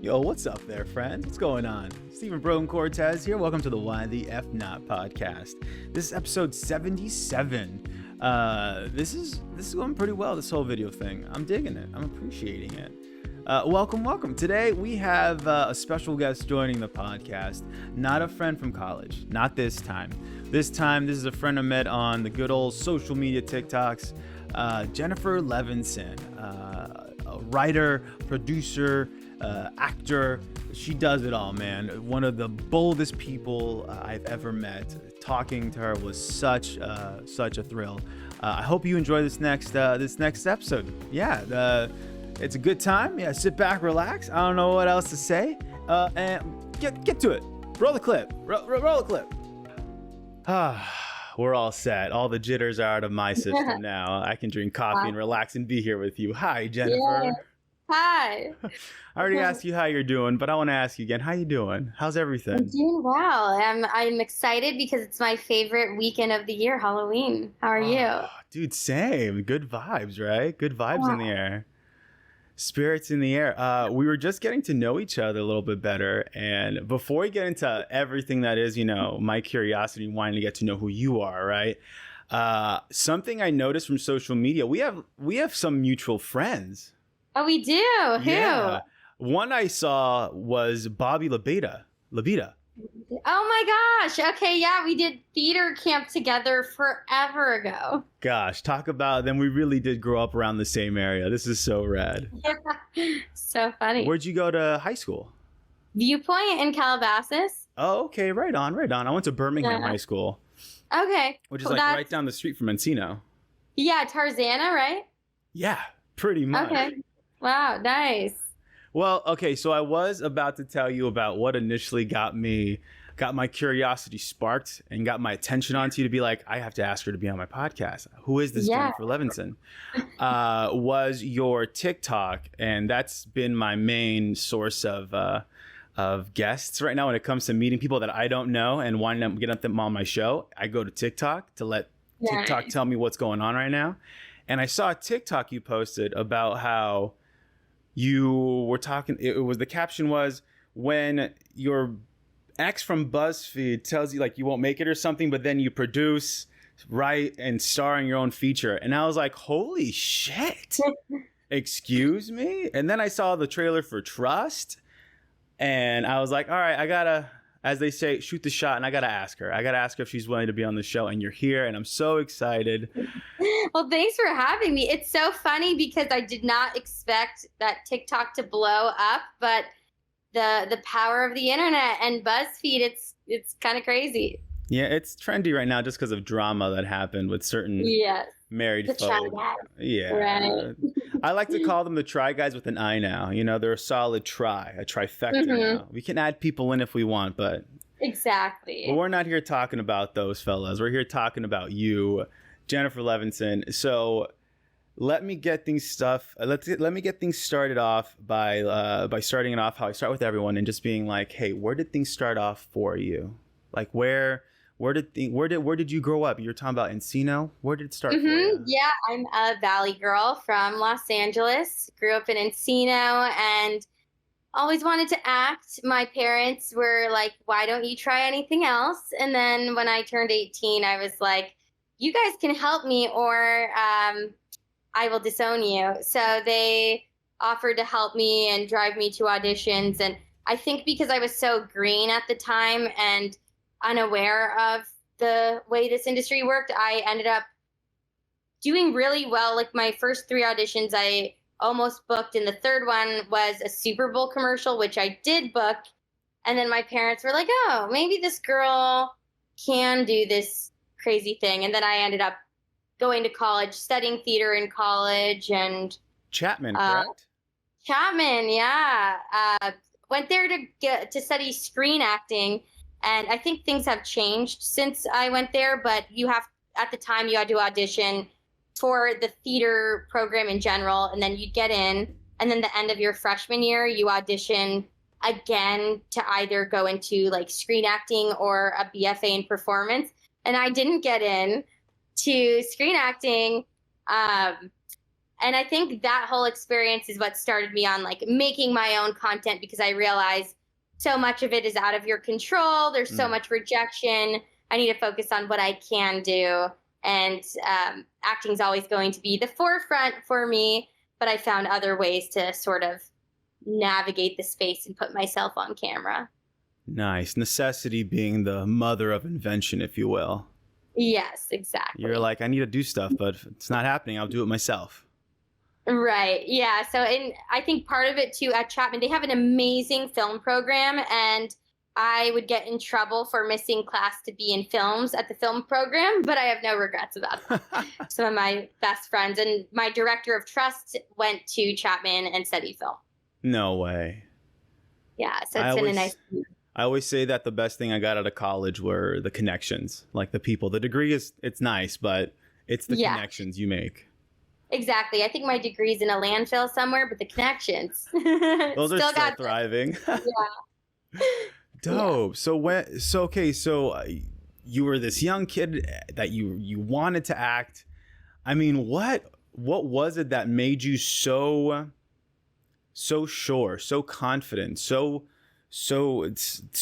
Yo, what's up there, friend? What's going on? Steven Brogan Cortez here. Welcome to the Why the F Not podcast. This is episode 77. This is going pretty well, this whole video thing. I'm digging it. I'm appreciating it. Welcome. Today we have a special guest joining the podcast. Not a friend from college. Not this time. This is a friend I met on the good old social media TikToks. Jennifer Levinson, a writer, producer, actor. She does it all, man. One of the boldest people I've ever met. Talking to her was such a thrill. I hope you enjoy this next episode. Yeah, it's a good time. Yeah, sit back, relax. I don't know what else to say. And get to it. Roll the clip. Roll the clip. We're all set. All the jitters are out of my system now. I can drink coffee and relax and be here with you. Hi, Jennifer. Yeah. Hi. I already asked you how you're doing, but I want to ask you again. How you doing? How's everything? I'm doing well. I'm excited because it's my favorite weekend of the year, Halloween. How are you? Dude, same. Good vibes, right? Good vibes in the air. Spirits in the air. We were just getting to know each other a little bit better. And before we get into everything that is, my curiosity, wanting to get to know who you are, right? Something I noticed from social media, we have some mutual friends. Oh, we do? Who? Yeah. One I saw was Bobby Labita. Oh my gosh. Okay, yeah, we did theater camp together forever ago. Gosh, talk about, then we really did grow up around the same area. This is so rad. So funny. Where'd you go to high school? Viewpoint in Calabasas. Oh, okay, right on. I went to Birmingham High School. Okay. Which is right down the street from Encino. Yeah, Tarzana, right? Yeah, pretty much. Okay. Wow, nice. Well, okay, so I was about to tell you about what initially got my curiosity sparked and got my attention onto you to be like, I have to ask her to be on my podcast. Who is this Jennifer Levinson? Was your TikTok, and that's been my main source of guests right now when it comes to meeting people that I don't know and wanting to get them on my show. I go to TikTok to let TikTok tell me what's going on right now. And I saw a TikTok you posted about how you were talking, the caption was, when your ex from Buzzfeed tells you like you won't make it or something, but then you produce, write, and star in your own feature. And I was like, holy shit, excuse me? And then I saw the trailer for Trust, and I was like, all right, I gotta, as they say, shoot the shot, and I gotta ask her. If she's willing to be on the show, and you're here, and I'm so excited. Well, thanks for having me. It's so funny because I did not expect that TikTok to blow up, but the power of the internet and Buzzfeed, it's kind of crazy. Yeah, it's trendy right now just because of drama that happened with certain married folks. Yeah. Right. I like to call them the try guys with an I now. They're a solid try, a trifecta now. We can add people in if we want, but exactly. But we're not here talking about those fellas. We're here talking about you, Jennifer Levinson. So let me get things started off by starting it off how I start with everyone and just being like, hey, where did things start off for you? Like where did you grow up? You're talking about Encino. Where did it start for you? Yeah, I'm a Valley girl from Los Angeles. Grew up in Encino and always wanted to act. My parents were like, why don't you try anything else? And then when I turned 18, I was like, you guys can help me or I will disown you. So they offered to help me and drive me to auditions. And I think because I was so green at the time and unaware of the way this industry worked, I ended up doing really well. Like my first 3 auditions, I almost booked. And the third one was a Super Bowl commercial, which I did book. And then my parents were like, oh, maybe this girl can do this crazy thing. And then I ended up going to college, studying theater in college. And Chapman, correct? Chapman, yeah. Went there to study screen acting. And I think things have changed since I went there, but at the time you had to audition for the theater program in general, and then you'd get in, and then the end of your freshman year, you audition again to either go into like screen acting or a BFA in performance. And I didn't get in to screen acting. And I think that whole experience is what started me on like making my own content, because I realized so much of it is out of your control. There's so much rejection. I need to focus on what I can do. And acting is always going to be the forefront for me. But I found other ways to sort of navigate the space and put myself on camera. Nice. Necessity being the mother of invention, if you will. Yes, exactly. You're like, I need to do stuff, but if it's not happening, I'll do it myself. Right. Yeah. So, and I think part of it too at Chapman, they have an amazing film program, and I would get in trouble for missing class to be in films at the film program, but I have no regrets about that. Some of my best friends and my director of trust went to Chapman and studied film. No way. Yeah. So it's been a nice. I always say that the best thing I got out of college were the connections, like the people. The degree it's nice, but it's the connections you make. Exactly. I think my degree's in a landfill somewhere, but the connections. Those are still thriving. Yeah. Dope. Yeah. So you were this young kid that you wanted to act. I mean, what was it that made you so sure, so confident, so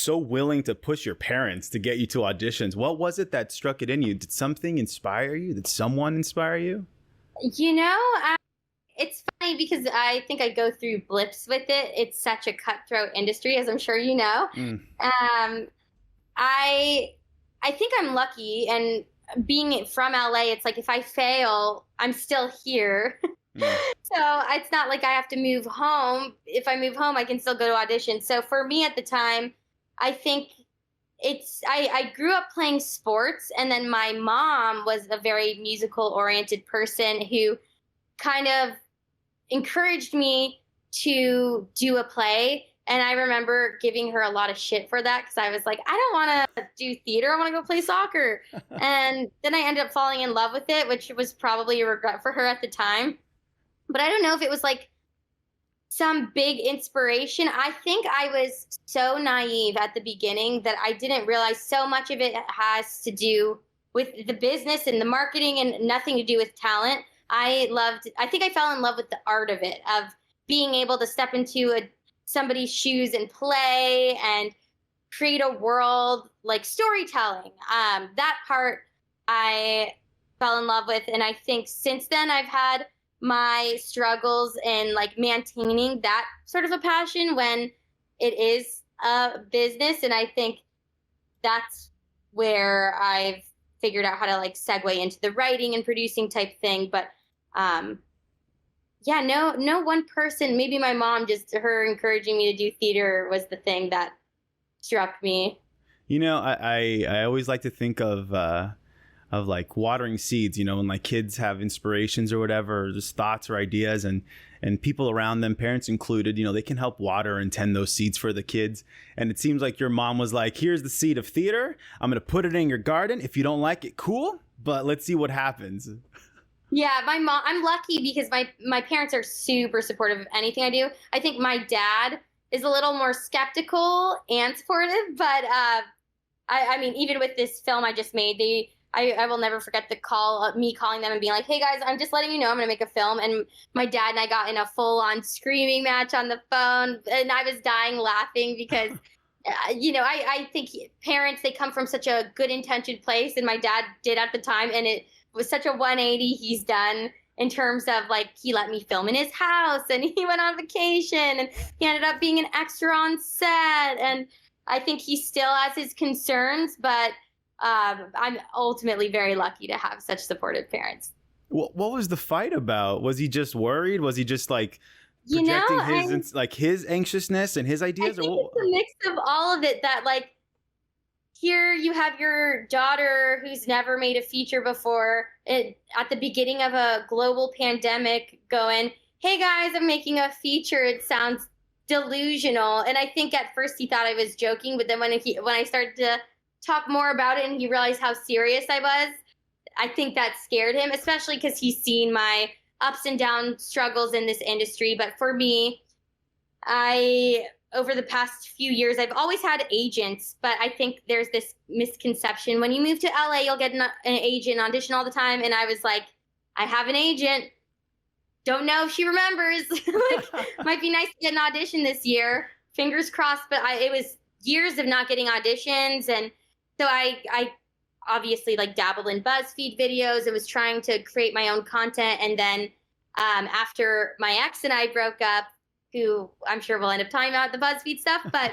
willing to push your parents to get you to auditions? What was it that struck it in you? Did something inspire you? Did someone inspire you? You know, it's funny because I think I go through blips with it. It's such a cutthroat industry, as I'm sure you know. I think I'm lucky, and being from LA, it's like if I fail, I'm still here. So it's not like I have to move home. If I move home, I can still go to auditions. So for me at the time, I think I grew up playing sports, and then my mom was a very musical oriented person who kind of encouraged me to do a play. And I remember giving her a lot of shit for that, because I was like, I don't want to do theater. I want to go play soccer. And then I ended up falling in love with it, which was probably a regret for her at the time. But I don't know if it was like some big inspiration. I think I was so naive at the beginning that I didn't realize so much of it has to do with the business and the marketing and nothing to do with talent. I think I fell in love with the art of it, of being able to step into somebody's shoes and play and create a world, like storytelling. That part I fell in love with. And I think since then I've had my struggles in like maintaining that sort of a passion when it is a business. And I think that's where I've figured out how to like segue into the writing and producing type thing. But no one person, maybe my mom, just her encouraging me to do theater was the thing that struck me. You know, I always like to think of like watering seeds, you know, when like kids have inspirations or whatever, or just thoughts or ideas, and people around them, parents included, you know, they can help water and tend those seeds for the kids. And it seems like your mom was like, here's the seed of theater. I'm going to put it in your garden. If you don't like it, cool, but let's see what happens. Yeah, my mom, I'm lucky because my parents are super supportive of anything I do. I think my dad is a little more skeptical and supportive, but I mean, even with this film I just made, I will never forget me calling them and being like, hey guys, I'm just letting you know I'm going to make a film. And my dad and I got in a full on screaming match on the phone, and I was dying laughing because, you know, I think parents, they come from such a good intentioned place, and my dad did at the time. And it was such a 180 he's done in terms of like, he let me film in his house, and he went on vacation, and he ended up being an extra on set. And I think he still has his concerns, but I'm ultimately very lucky to have such supportive parents. What was the fight about? Was he just worried? Was he just like projecting his anxiousness and his ideas? I think it's a mix of all of it, that like, here you have your daughter who's never made a feature before at the beginning of a global pandemic going, hey guys, I'm making a feature. It sounds delusional. And I think at first he thought I was joking, but then when I started to talk more about it and he realized how serious I was, I think that scared him, especially because he's seen my ups and down struggles in this industry. But for me, over the past few years, I've always had agents, but I think there's this misconception. When you move to LA, you'll get an agent audition all the time. And I was like, I have an agent. don't know if she remembers. Like, might be nice to get an audition this year. Fingers crossed. But it was years of not getting auditions, and so I obviously like dabbled in BuzzFeed videos and was trying to create my own content. And then after my ex and I broke up, who I'm sure we'll end up talking about the BuzzFeed stuff, but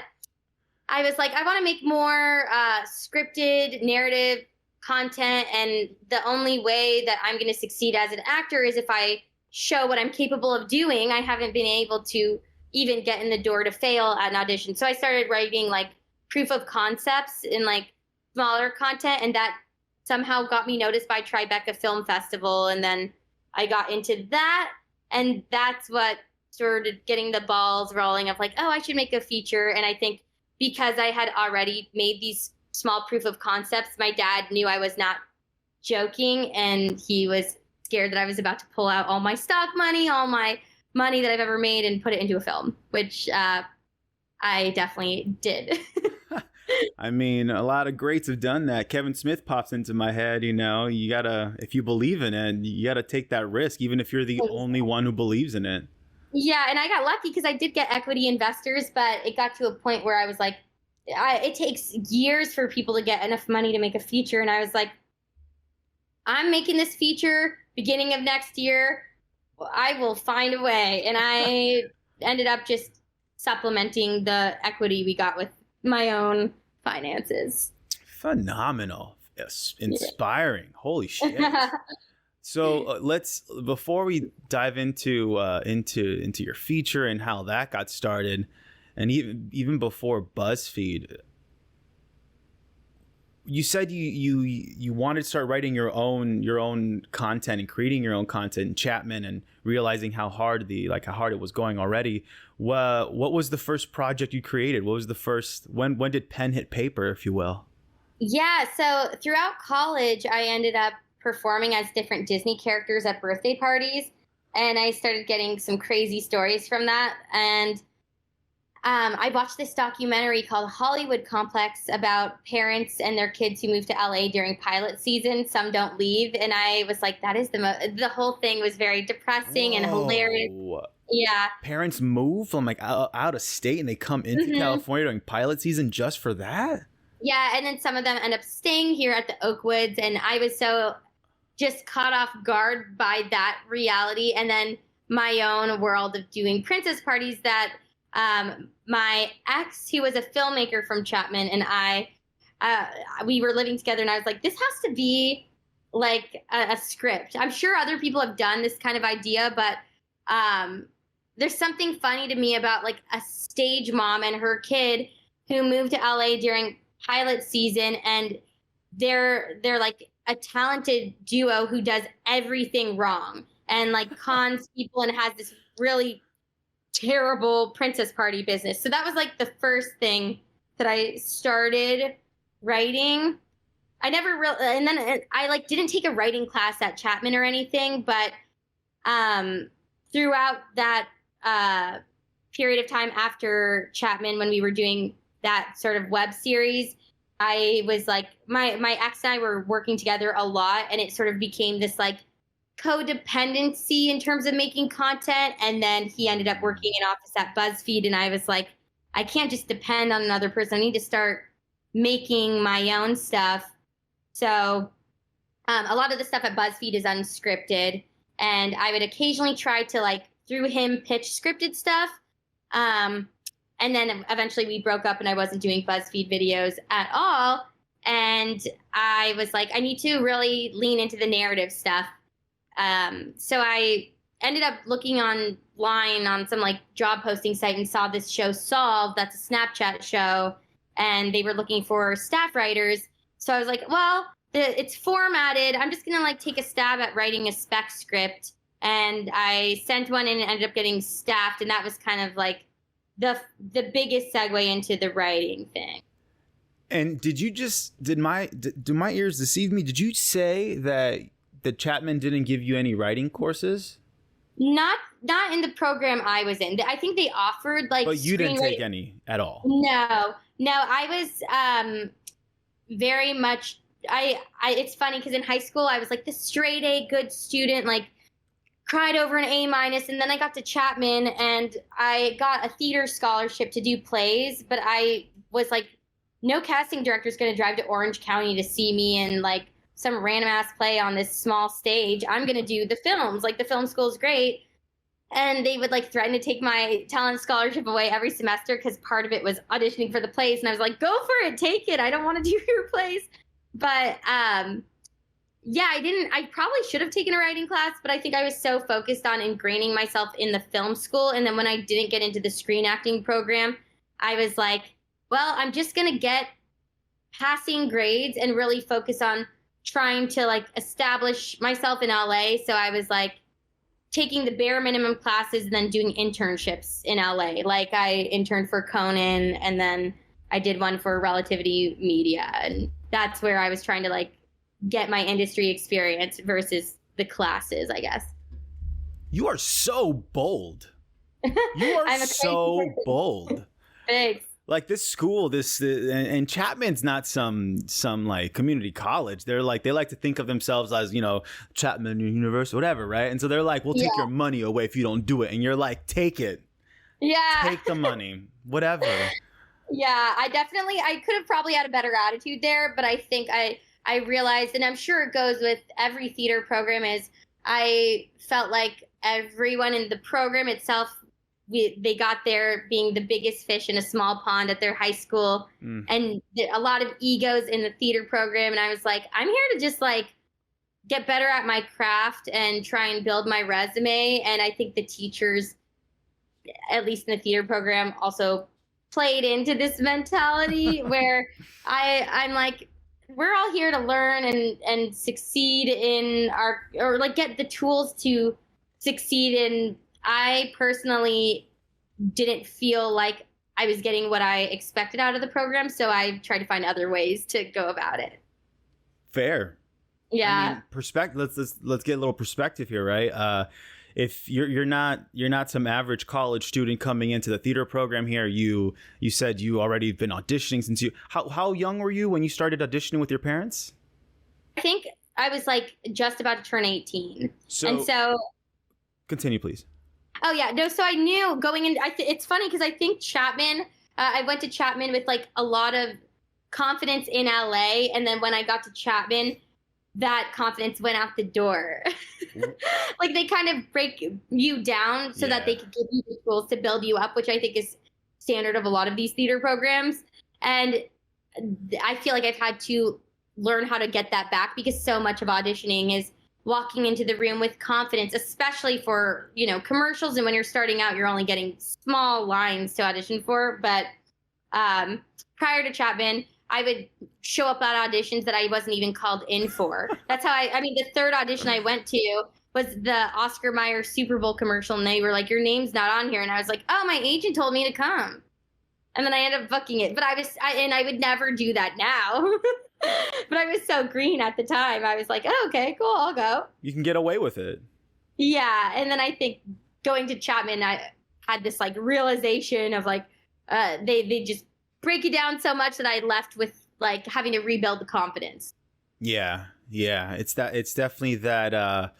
I was like, I want to make more scripted narrative content, and the only way that I'm going to succeed as an actor is if I show what I'm capable of doing. I haven't been able to even get in the door to fail at an audition. So I started writing like proof of concepts in like smaller content, and that somehow got me noticed by Tribeca Film Festival. And then I got into that, and that's what started getting the balls rolling of like, oh, I should make a feature. And I think because I had already made these small proof of concepts, my dad knew I was not joking, and he was scared that I was about to pull out all my stock money, all my money that I've ever made, and put it into a film, which I definitely did. I mean, a lot of greats have done that. Kevin Smith pops into my head. You know, you gotta, if you believe in it, you gotta take that risk, even if you're the only one who believes in it. Yeah, and I got lucky because I did get equity investors, but it got to a point where I was like, it takes years for people to get enough money to make a feature. And I was like, I'm making this feature beginning of next year. I will find a way. And I ended up just supplementing the equity we got with my own finances. Phenomenal. Yes. Inspiring. Yeah. Holy shit. So let's, before we dive into your feature and how that got started, and even before BuzzFeed, you said you wanted to start writing your own content and creating your own content in Chapman, and realizing how hard it was going already. What was the first project you created? What was the first, when did pen hit paper, if you will? Yeah, so throughout college, I ended up performing as different Disney characters at birthday parties, and I started getting some crazy stories from that. And I watched this documentary called Hollywood Complex about parents and their kids who moved to LA during pilot season. Some don't leave. And I was like, that is the whole thing was very depressing and hilarious. Yeah. Parents move from like out of state and they come into California during pilot season just for that? Yeah. And then some of them end up staying here at the Oakwoods. And I was so just caught off guard by that reality. And then my own world of doing princess parties that my ex, who was a filmmaker from Chapman, and I, we were living together, and I was like, this has to be like a script. I'm sure other people have done this kind of idea, but there's something funny to me about like a stage mom and her kid who moved to LA during pilot season, and they're like a talented duo who does everything wrong and like cons people and has this really terrible princess party business. So that was like the first thing that I started writing. I never really, and then I like didn't take a writing class at Chapman or anything, but throughout that period of time after Chapman, when we were doing that sort of web series, I was like, my ex and I were working together a lot, and it sort of became this like codependency in terms of making content. And then he ended up working in office at BuzzFeed, and I was like, I can't just depend on another person. I need to start making my own stuff. So a lot of the stuff at BuzzFeed is unscripted, and I would occasionally try to like through him pitch scripted stuff. And then eventually we broke up and I wasn't doing BuzzFeed videos at all. And I was like, I need to really lean into the narrative stuff. So I ended up looking online on some like job posting site and saw this show Solved. That's a Snapchat show. And they were looking for staff writers. So I was like, well, it's formatted. I'm just going to like take a stab at writing a spec script. And I sent one in and ended up getting staffed. And that was kind of like the biggest segue into the writing thing. And do my ears deceive me? Did you say that Chapman didn't give you any writing courses? Not in the program I was in. I think they offered like. But you didn't take any at all. No. I was very much. It's funny because in high school I was like the straight A good student. Like cried over an A-. And then I got to Chapman and I got a theater scholarship to do plays, but I was like, no casting director is going to drive to Orange County to see me in like some random ass play on this small stage. I'm going to do the films. Like the film school is great. And they would like threaten to take my talent scholarship away every semester because part of it was auditioning for the plays. And I was like, go for it, take it. I don't want to do your plays. But yeah, I probably should have taken a writing class, but I think I was so focused on ingraining myself in the film school. And then when I didn't get into the screen acting program, I was like, well, I'm just going to get passing grades and really focus on trying to like establish myself in LA. So I was like taking the bare minimum classes and then doing internships in LA. Like I interned for Conan and then I did one for Relativity Media. And that's where I was trying to like get my industry experience versus the classes, I guess. You are so bold. You are so bold. Thanks. Like this school, and Chapman's not some like community college. They like to think of themselves as, you know, Chapman University, whatever, right? And so they're like, we'll take your money away if you don't do it. And you're like, take it. Yeah. Take the money, whatever. Yeah, I could have probably had a better attitude there, but I think I realized, and I'm sure it goes with every theater program, is I felt like everyone in the program itself, they got there being the biggest fish in a small pond at their high school, and a lot of egos in the theater program. And I was like, I'm here to just like get better at my craft and try and build my resume. And I think the teachers, at least in the theater program, also played into this mentality where I'm like, we're all here to learn and succeed in or like get the tools to succeed. And I personally didn't feel like I was getting what I expected out of the program. So I tried to find other ways to go about it. Fair. Yeah. I mean, perspective. Let's get a little perspective here, right? If you're not some average college student coming into the theater program here, you said you already been auditioning since how young were you when you started auditioning with your parents? I think I was like just about to turn 18. So continue, please. Oh yeah, no. So I knew going in. It's funny because I think Chapman. I went to Chapman with like a lot of confidence in LA, and then when I got to Chapman, that confidence went out the door. Like they kind of break you down so that they could give you the tools to build you up, which I think is standard of a lot of these theater programs. And I feel like I've had to learn how to get that back because so much of auditioning is walking into the room with confidence, especially for, you know, commercials. And when you're starting out, you're only getting small lines to audition for. But prior to Chapman, I would show up at auditions that I wasn't even called in for. That's how I mean, the third audition I went to was the Oscar Mayer Super Bowl commercial. And they were like, your name's not on here. And I was like, oh, my agent told me to come. And then I ended up booking it. But I would never do that now. But I was so green at the time. I was like, oh, okay, cool, I'll go. You can get away with it. Yeah. And then I think going to Chapman, I had this like realization of like, they just break it down so much that I left with like having to rebuild the confidence. Yeah. It's definitely that,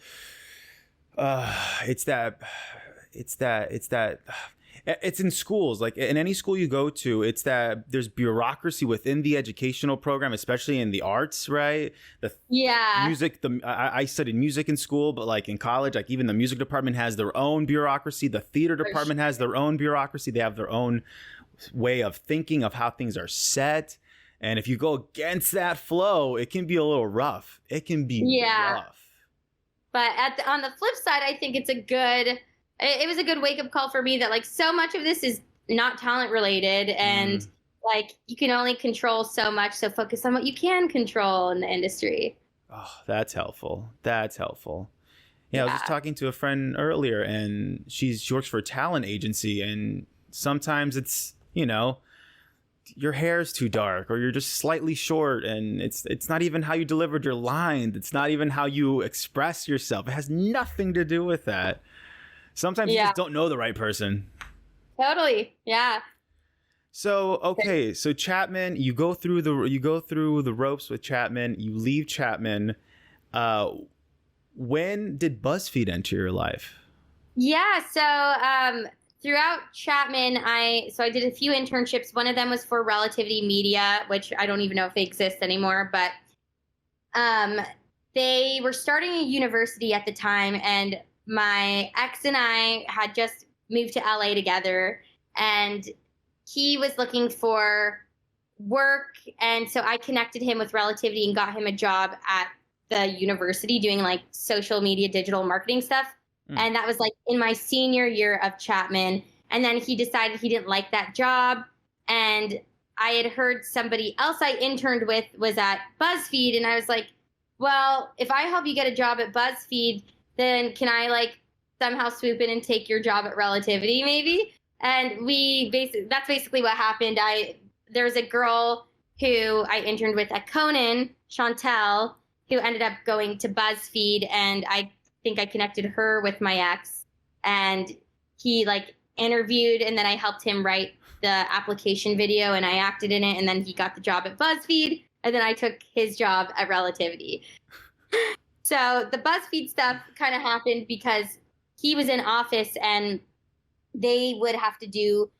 it's in schools, like in any school you go to, it's that there's bureaucracy within the educational program, especially in the arts, right? Music, I studied music in school, but like in college, like even the music department has their own bureaucracy. The theater department has their own bureaucracy. They have their own way of thinking of how things are set. And if you go against that flow, it can be a little rough. It can be rough. But on the flip side, I think it was a good wake up call for me that like so much of this is not talent related and like you can only control so much. So focus on what you can control in the industry. Oh, that's helpful. Yeah, I was just talking to a friend earlier and she works for a talent agency and sometimes it's, you know, your hair's too dark or you're just slightly short and it's not even how you delivered your lines. It's not even how you express yourself. It has nothing to do with that. Sometimes you just don't know the right person. Totally. Yeah. So, okay. So Chapman, you go through the ropes with Chapman, you leave Chapman. When did BuzzFeed enter your life? Yeah, so throughout Chapman, I did a few internships. One of them was for Relativity Media, which I don't even know if they exist anymore, but they were starting a university at the time, and my ex and I had just moved to LA together, and he was looking for work, and so I connected him with Relativity and got him a job at the university doing like social media digital marketing stuff. And that was like in my senior year of Chapman. And then he decided he didn't like that job. And I had heard somebody else I interned with was at Buzzfeed. And I was like, well, if I help you get a job at Buzzfeed, then can I like somehow swoop in and take your job at Relativity maybe? And that's basically what happened. There was a girl who I interned with at Conan, Chantel, who ended up going to Buzzfeed, and I think I connected her with my ex, and he like interviewed, and then I helped him write the application video, and I acted in it, and then he got the job at Buzzfeed, and then I took his job at Relativity. So the Buzzfeed stuff kind of happened because he was in office, and they would have to do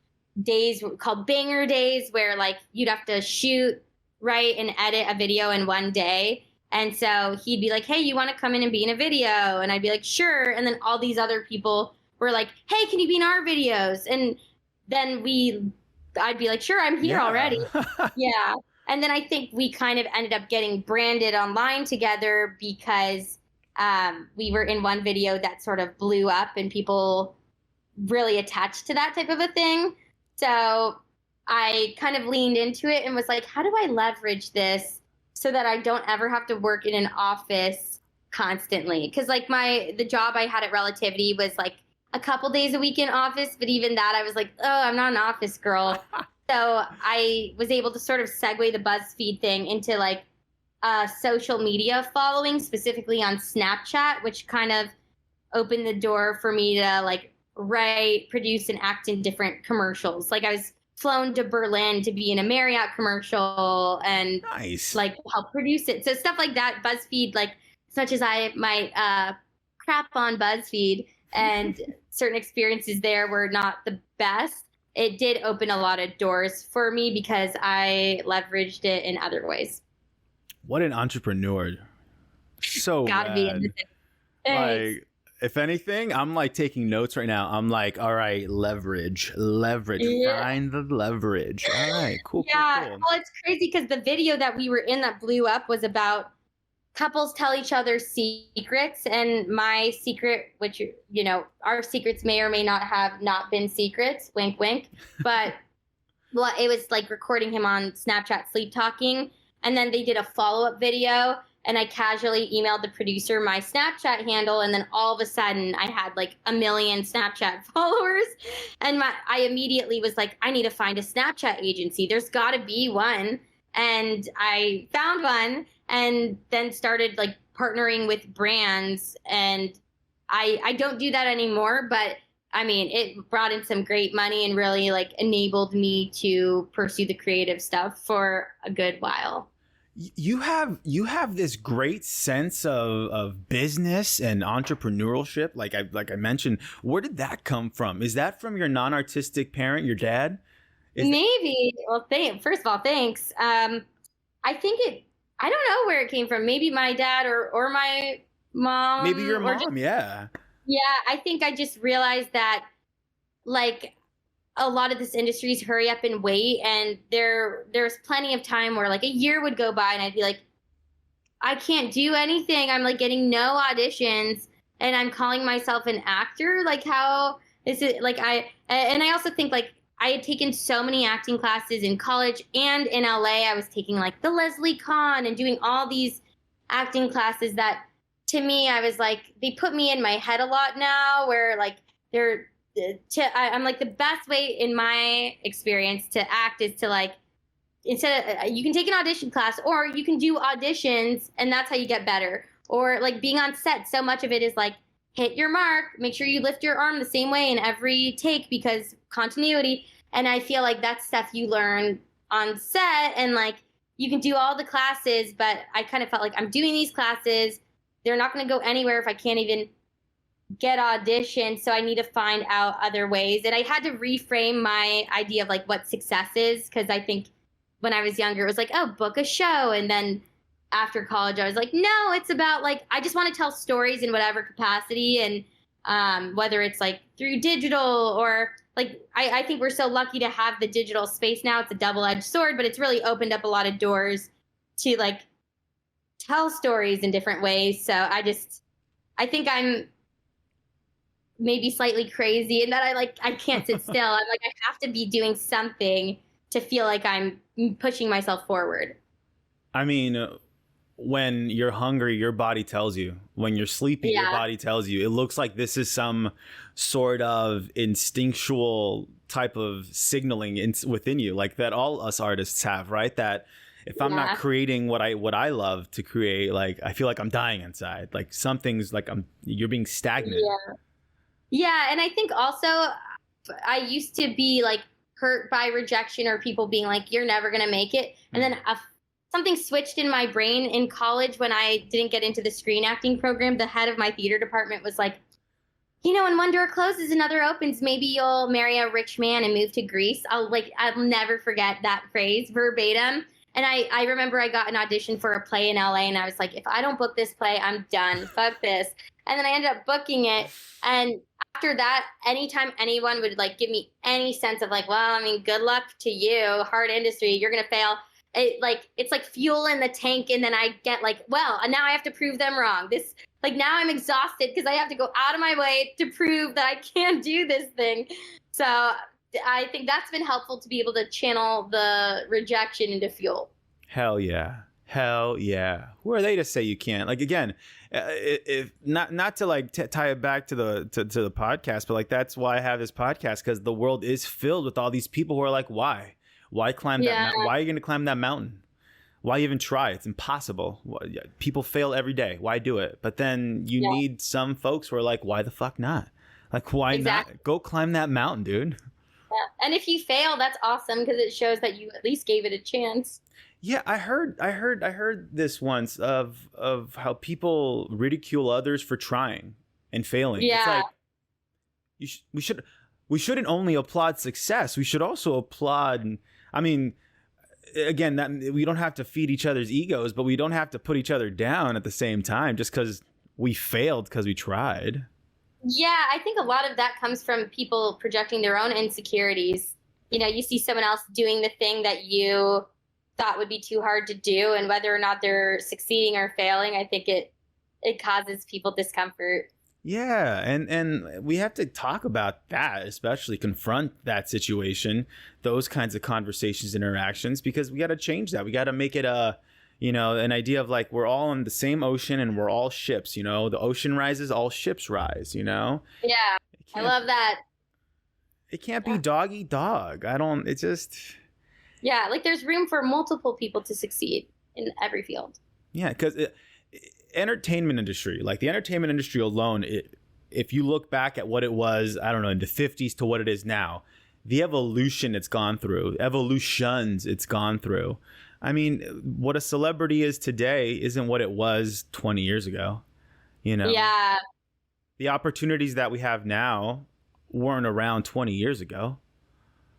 days called banger days where like you'd have to shoot, write, and edit a video in one day. And so he'd be like, hey, you want to come in and be in a video? And I'd be like, sure. And then all these other people were like, hey, can you be in our videos? And then I'd be like, sure, I'm here already. Yeah. And then I think we kind of ended up getting branded online together because we were in one video that sort of blew up and people really attached to that type of a thing. So I kind of leaned into it and was like, how do I leverage this so that I don't ever have to work in an office constantly? Because like the job I had at Relativity was like a couple days a week in office, but even that I was like, oh, I'm not an office girl. So I was able to sort of segue the BuzzFeed thing into like a social media following, specifically on Snapchat, which kind of opened the door for me to like write, produce, and act in different commercials. Like I was flown to Berlin to be in a Marriott commercial and like help produce it. So stuff like that, BuzzFeed, like as much as I might crap on BuzzFeed and certain experiences there were not the best, it did open a lot of doors for me because I leveraged it in other ways. What an entrepreneur. So gotta be in this. Like, if anything, I'm like taking notes right now. I'm like, all right, leverage, Yeah. find the leverage. All right, cool. Yeah, cool. well, it's crazy because the video that we were in that blew up was about couples tell each other secrets, and my secret, which, you know, our secrets may or may not have not been secrets, wink, wink, but well, it was like recording him on Snapchat sleep talking, and then they did a follow-up video, and I casually emailed the producer my Snapchat handle, and then all of a sudden I had like 1 million Snapchat followers, and I immediately was like, I need to find a Snapchat agency. There's got to be one, and I found one, and then started like partnering with brands, and I don't do that anymore, but I mean, it brought in some great money and really like enabled me to pursue the creative stuff for a good while. You have this great sense of business and entrepreneurship. Like I mentioned, where did that come from? Is that from your non-artistic parent, your dad? Maybe. Well, first of all, thanks. I think I don't know where it came from. Maybe my dad or my mom. Maybe your mom, yeah. Yeah, I think I just realized that like a lot of this industry is hurry up and wait, and there's plenty of time where like a year would go by and I'd be like, I can't do anything. I'm like getting no auditions and I'm calling myself an actor. Like, how is it? Like I also think like I had taken so many acting classes in college and in LA. I was taking like the Leslie Kahn and doing all these acting classes that to me, I was like, they put me in my head a lot now where like I'm like, the best way in my experience to act is to like, instead of, you can take an audition class or you can do auditions and that's how you get better. Or like being on set, so much of it is like, hit your mark, make sure you lift your arm the same way in every take because continuity. And I feel like that's stuff you learn on set, and like you can do all the classes, but I kind of felt like I'm doing these classes they're not going to go anywhere if I can't even get auditions. So I need to find out other ways. And I had to reframe my idea of like what success is, because I think when I was younger, it was like, oh, book a show. And then after college, I was like, no, it's about like, I just want to tell stories in whatever capacity. And whether it's like through digital or like, I think we're so lucky to have the digital space now. It's a double-edged sword, but it's really opened up a lot of doors to like tell stories in different ways. So I think I'm maybe slightly crazy in that I can't sit still. I'm like, I have to be doing something to feel like I'm pushing myself forward. I mean, when you're hungry, your body tells you. When you're sleepy, your body tells you. It looks like this is some sort of instinctual type of signaling within you, like that all us artists have, right? That if I'm not creating what I love to create, like I feel like I'm dying inside. Like something's like you're being stagnant. Yeah, and I think also I used to be like hurt by rejection or people being like, you're never going to make it. And then something switched in my brain in college when I didn't get into the screen acting program. The head of my theater department was like, you know, when one door closes, another opens. Maybe you'll marry a rich man and move to Greece. I'll never forget that phrase verbatim. And I remember I got an audition for a play in LA and I was like, if I don't book this play, I'm done. Fuck this. And then I ended up booking it. And after that, anytime anyone would like give me any sense of like, well, I mean, good luck to you, hard industry, you're going to fail. It's like fuel in the tank. And then I get like, well, now I have to prove them wrong. Now I'm exhausted because I have to go out of my way to prove that I can't do this thing. So I think that's been helpful to be able to channel the rejection into fuel. Hell yeah. Hell yeah. Who are they to say you can't? Like, again, if not to like tie it back to the podcast, but like that's why I have this podcast, because the world is filled with all these people who are like, why climb that? Why are you going to climb that mountain? Why even try? It's impossible. People fail every day. Why do it? But then you need some folks who are like, why the fuck not? Like, why not? Go climb that mountain, dude. Yeah. And if you fail, that's awesome, because it shows that you at least gave it a chance. Yeah, I heard this once of how people ridicule others for trying and failing. Yeah. It's like we shouldn't only applaud success. We should also applaud. I mean, again, that we don't have to feed each other's egos, but we don't have to put each other down at the same time just because we failed because we tried. Yeah, I think a lot of that comes from people projecting their own insecurities. You know, you see someone else doing the thing that you thought would be too hard to do, and whether or not they're succeeding or failing, I think it causes people discomfort. Yeah, and we have to talk about that, especially confront that situation, those kinds of conversations, interactions, because we got to change that. We got to make it an idea of like we're all in the same ocean and we're all ships. The ocean rises, all ships rise. Yeah, I love that. It can't be dog eat dog. It just. Yeah, like there's room for multiple people to succeed in every field. Yeah, because entertainment industry, like the entertainment industry alone, if you look back at what it was, I don't know, in the 50s to what it is now, the evolutions it's gone through. I mean, what a celebrity is today isn't what it was 20 years ago. Yeah. The opportunities that we have now weren't around 20 years ago.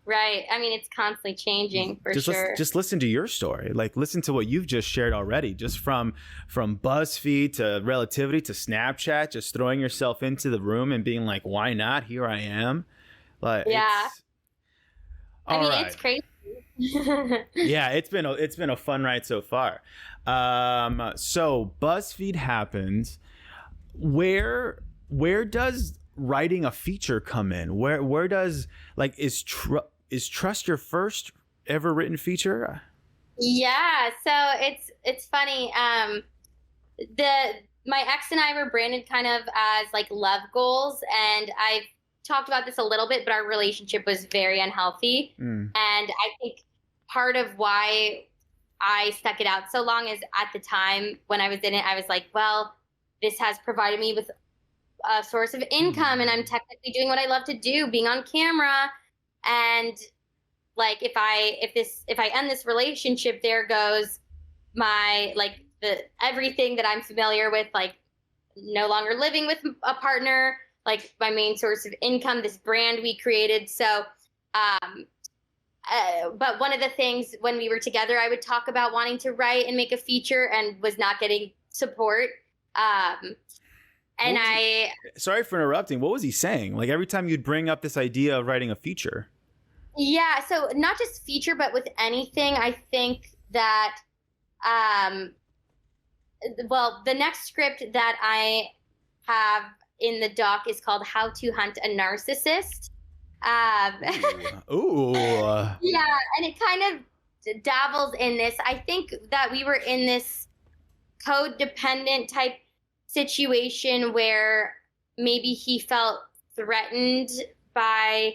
Right. I mean, it's constantly changing for sure. Just listen to your story. Like, listen to what you've just shared already, just from Buzzfeed to Relativity to Snapchat, just throwing yourself into the room and being like, why not? Here I am. Like, yeah. It's crazy. Yeah, it's been a fun ride so far. So BuzzFeed happens. Where does writing a feature come in? Where does is Trust your first ever written feature? Yeah, so it's funny. My ex and I were branded kind of as like love goals, and I've talked about this a little bit, but our relationship was very unhealthy. And I think part of why I stuck it out so long is at the time when I was in it, I was like, well, this has provided me with a source of income, and I'm technically doing what I love to do, being on camera. And like, if I end this relationship, there goes my, like, everything that I'm familiar with, like no longer living with a partner, like my main source of income, this brand we created. So, but one of the things when we were together, I would talk about wanting to write and make a feature and was not getting support. And sorry for interrupting. What was he saying? Like every time you'd bring up this idea of writing a feature. Yeah. So not just feature, but with anything, I think that, well, the next script that I have in the doc is called How to Hunt a Narcissist. Ooh. Yeah. And it kind of dabbles in this. I think that we were in this codependent type situation where maybe he felt threatened by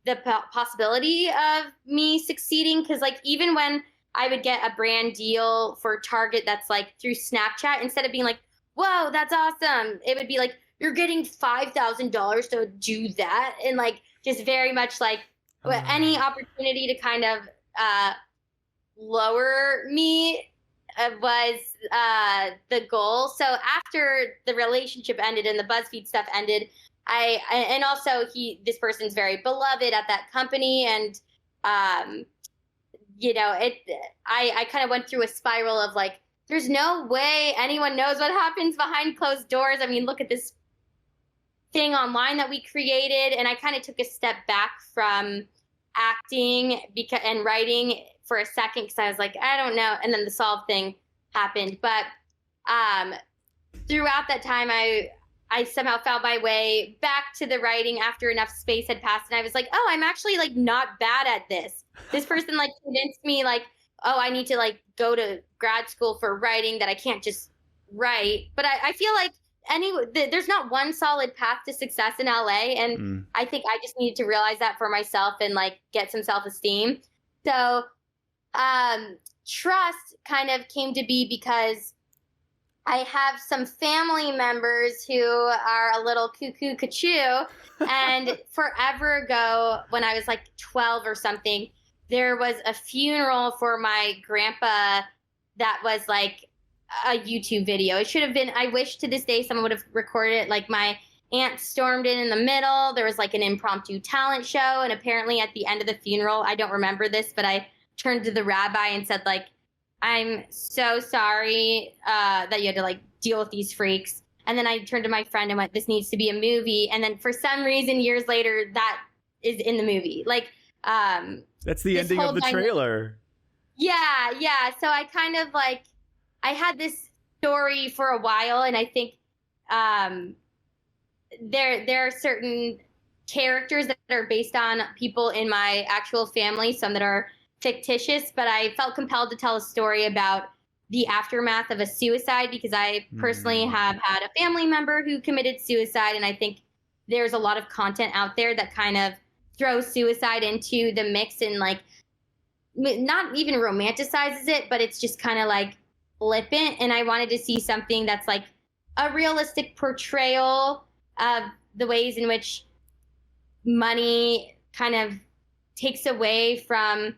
the possibility of me succeeding. Because like even when I would get a brand deal for Target that's like through Snapchat, instead of being like, whoa, that's awesome, it would be like, you're getting $5,000 to do that. And like just very much like any opportunity to kind of lower me was the goal. So after the relationship ended and the Buzzfeed stuff ended, and also this person's very beloved at that company, and you know, I kind of went through a spiral of like, there's no way anyone knows what happens behind closed doors. I mean, look at this thing online that we created, and I kind of took a step back from acting and writing for a second because I was like, I don't know. And then the Solve thing happened. But throughout that time, I somehow found my way back to the writing after enough space had passed. And I was like, oh, I'm actually like not bad at this. This person like convinced me like, oh, I need to like go to grad school for writing, that I can't just write. But I feel like there's not one solid path to success in LA. And I think I just needed to realize that for myself and like get some self-esteem. So trust kind of came to be because I have some family members who are a little cuckoo cuckoo. And forever ago, when I was like 12 or something, there was a funeral for my grandpa that was like a YouTube video. It should have been, I wish to this day someone would have recorded it. Like my aunt stormed in the middle. There was like an impromptu talent show. And apparently at the end of the funeral, I don't remember this, but I turned to the rabbi and said like, I'm so sorry that you had to like deal with these freaks. And then I turned to my friend and went, this needs to be a movie. And then for some reason, years later, that is in the movie. Like, that's the ending of the trailer. Yeah. So I kind of like, I had this story for a while, and I think there are certain characters that are based on people in my actual family, some that are fictitious, but I felt compelled to tell a story about the aftermath of a suicide because I personally have had a family member who committed suicide, and I think there's a lot of content out there that kind of throws suicide into the mix and like not even romanticizes it, but it's just kind of like flippant. And I wanted to see something that's like a realistic portrayal of the ways in which money kind of takes away from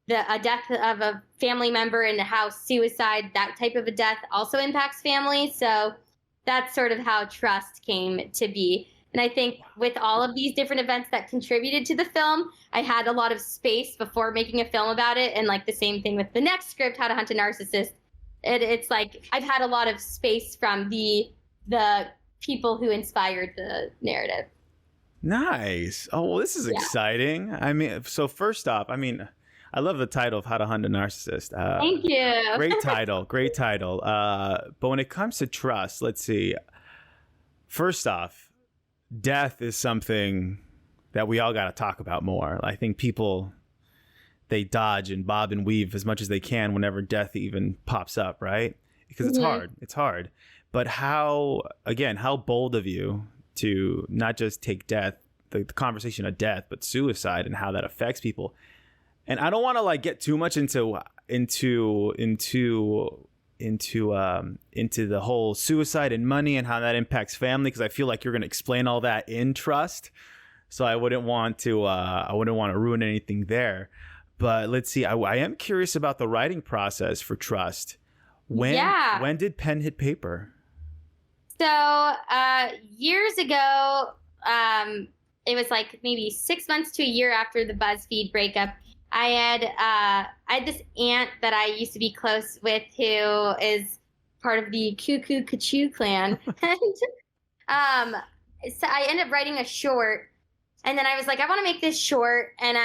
a death of a family member, and how suicide, that type of a death, also impacts families. So that's sort of how Trust came to be. And I think with all of these different events that contributed to the film, I had a lot of space before making a film about it. And like the same thing with the next script, How to Hunt a Narcissist. It's like I've had a lot of space from the people who inspired the narrative. Nice. Oh, well, this is exciting. I mean, so first off, I mean, I love the title of How to Hunt a Narcissist. Thank you. Great title. But when it comes to trust, let's see. First off, death is something that we all got to talk about more. I think people, they dodge and bob and weave as much as they can whenever death even pops up, right? Because it's hard. It's hard. But how bold of you to not just take death, the conversation of death, but suicide and how that affects people. And I don't want to like get too much into the whole suicide and money and how that impacts family, because I feel like you're going to explain all that in Trust. So I wouldn't want to ruin anything there. But let's see. I am curious about the writing process for Trust. When did pen hit paper? So years ago, it was like maybe 6 months to a year after the Buzzfeed breakup. I had this aunt that I used to be close with who is part of the Cuckoo Cachoo clan, and so I ended up writing a short. And then I was like, I want to make this short. And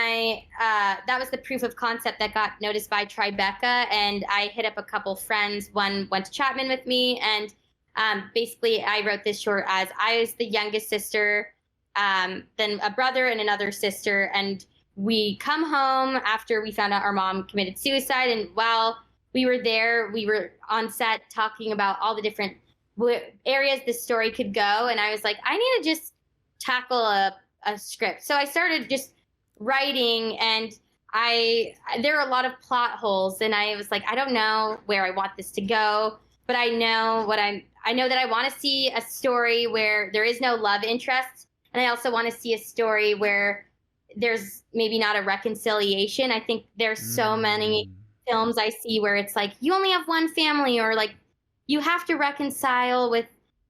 that was the proof of concept that got noticed by Tribeca. And I hit up a couple friends. One went to Chapman with me. And basically, I wrote this short as I was the youngest sister, then a brother and another sister. And we come home after we found out our mom committed suicide. And while we were there, we were on set talking about all the different areas this story could go. And I was like, I need to just tackle a script. So I started just writing, and there are a lot of plot holes, and I was like, I don't know where I want this to go, but I know that I want to see a story where there is no love interest, and I also want to see a story where there's maybe not a reconciliation. I think there's so many films I see where it's like you only have one family, or like you have to reconcile with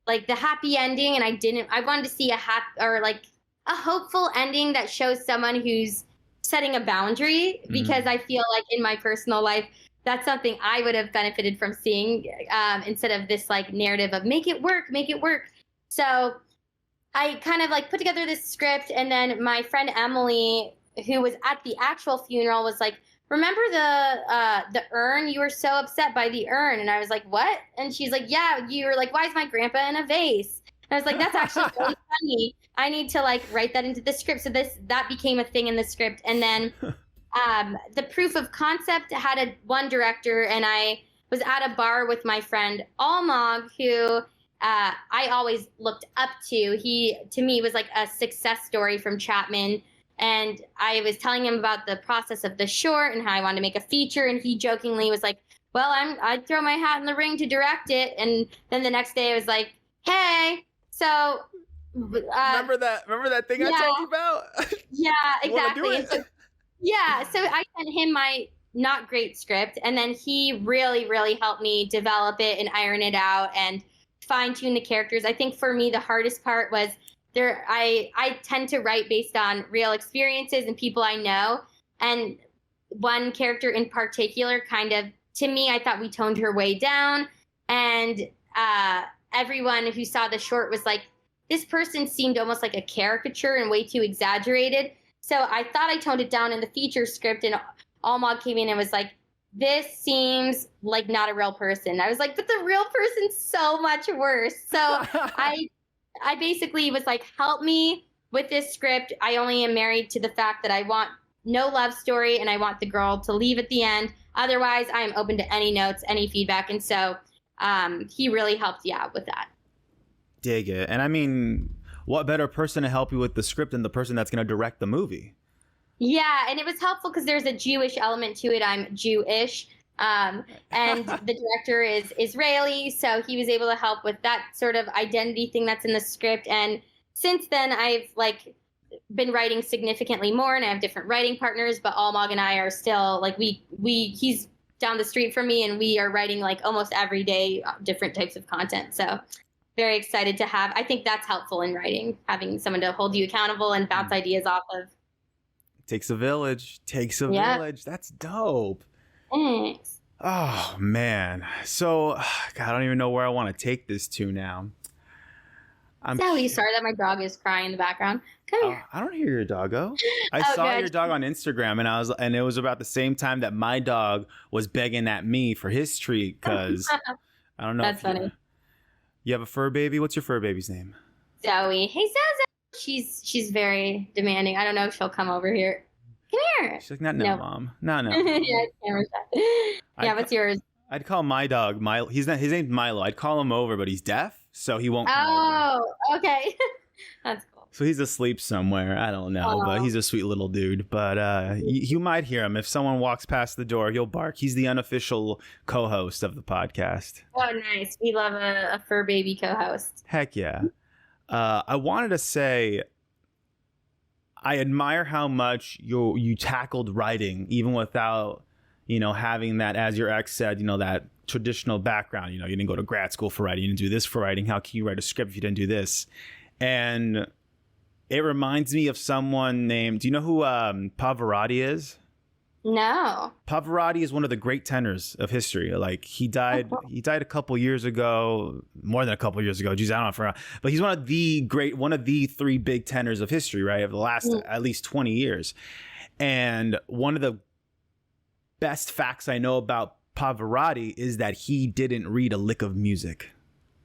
like the happy ending, and I wanted to see a hopeful ending that shows someone who's setting a boundary, because I feel like in my personal life, that's something I would have benefited from seeing, instead of this like narrative of make it work. So I kind of like put together this script, and then my friend Emily, who was at the actual funeral, was like, remember the urn? You were so upset by the urn. And I was like, what? And she's like, yeah, you were like, why is my grandpa in a vase? And I was like, that's actually really funny. I need to like write that into the script. So that became a thing in the script. And then the proof of concept had one director, and I was at a bar with my friend Almog, who I always looked up to. He, to me, was like a success story from Chapman. And I was telling him about the process of the short and how I wanted to make a feature. And he jokingly was like, well, I'd throw my hat in the ring to direct it. And then the next day I was like, hey, so remember that thing I told you about? Yeah, exactly. So I sent him my not great script, and then he really, really helped me develop it and iron it out and fine tune the characters. I think for me the hardest part was I tend to write based on real experiences and people I know, and one character in particular kind of, to me, I thought we toned her way down, and everyone who saw the short was like, this person seemed almost like a caricature and way too exaggerated. So I thought I toned it down in the feature script, and Almog came in and was like, this seems like not a real person. I was like, but the real person's so much worse. So I basically was like, help me with this script. I only am married to the fact that I want no love story, and I want the girl to leave at the end. Otherwise, I am open to any notes, any feedback. And so he really helped you out with that. Dig it. And I mean, what better person to help you with the script than the person that's going to direct the movie? Yeah, and it was helpful because there's a Jewish element to it. I'm Jewish. And the director is Israeli, so he was able to help with that sort of identity thing that's in the script. And since then, I've like been writing significantly more, and I have different writing partners. But Almog and I are still like he's down the street from me, and we are writing like almost every day different types of content. So very excited to have. I think that's helpful in writing, having someone to hold you accountable and bounce ideas off of. Takes a village. Village. That's dope. Thanks. Oh, man. So, God, I don't even know where I want to take this to now. Sorry that my dog is crying in the background. Come here. I don't hear your doggo. I saw your dog on Instagram, and it was about the same time that my dog was begging at me for his treat, because I don't know. That's funny. You have a fur baby? What's your fur baby's name? Zoe. Hey, Zoe. She's very demanding. I don't know if she'll come over here. Come here. She's like, no, Mom. No. Yeah, what's yours? I'd call my dog Milo. His name's Milo. I'd call him over, but he's deaf, so he won't come over. Oh, okay. That's cool. So he's asleep somewhere. I don't know, but he's a sweet little dude. But you might hear him. If someone walks past the door, he'll bark. He's the unofficial co-host of the podcast. Oh, nice. We love a fur baby co-host. Heck yeah. I wanted to say, I admire how much you tackled writing, even without, having that, as your ex said, that traditional background. You know, you didn't go to grad school for writing. You didn't do this for writing. How can you write a script if you didn't do this? And it reminds me of someone named, do you know who Pavarotti is? No. Pavarotti is one of the great tenors of history. Like he died a couple years ago, more than a couple years ago. Geez, I don't know. But he's one of the three big tenors of history, right? Of the last at least 20 years. And one of the best facts I know about Pavarotti is that he didn't read a lick of music.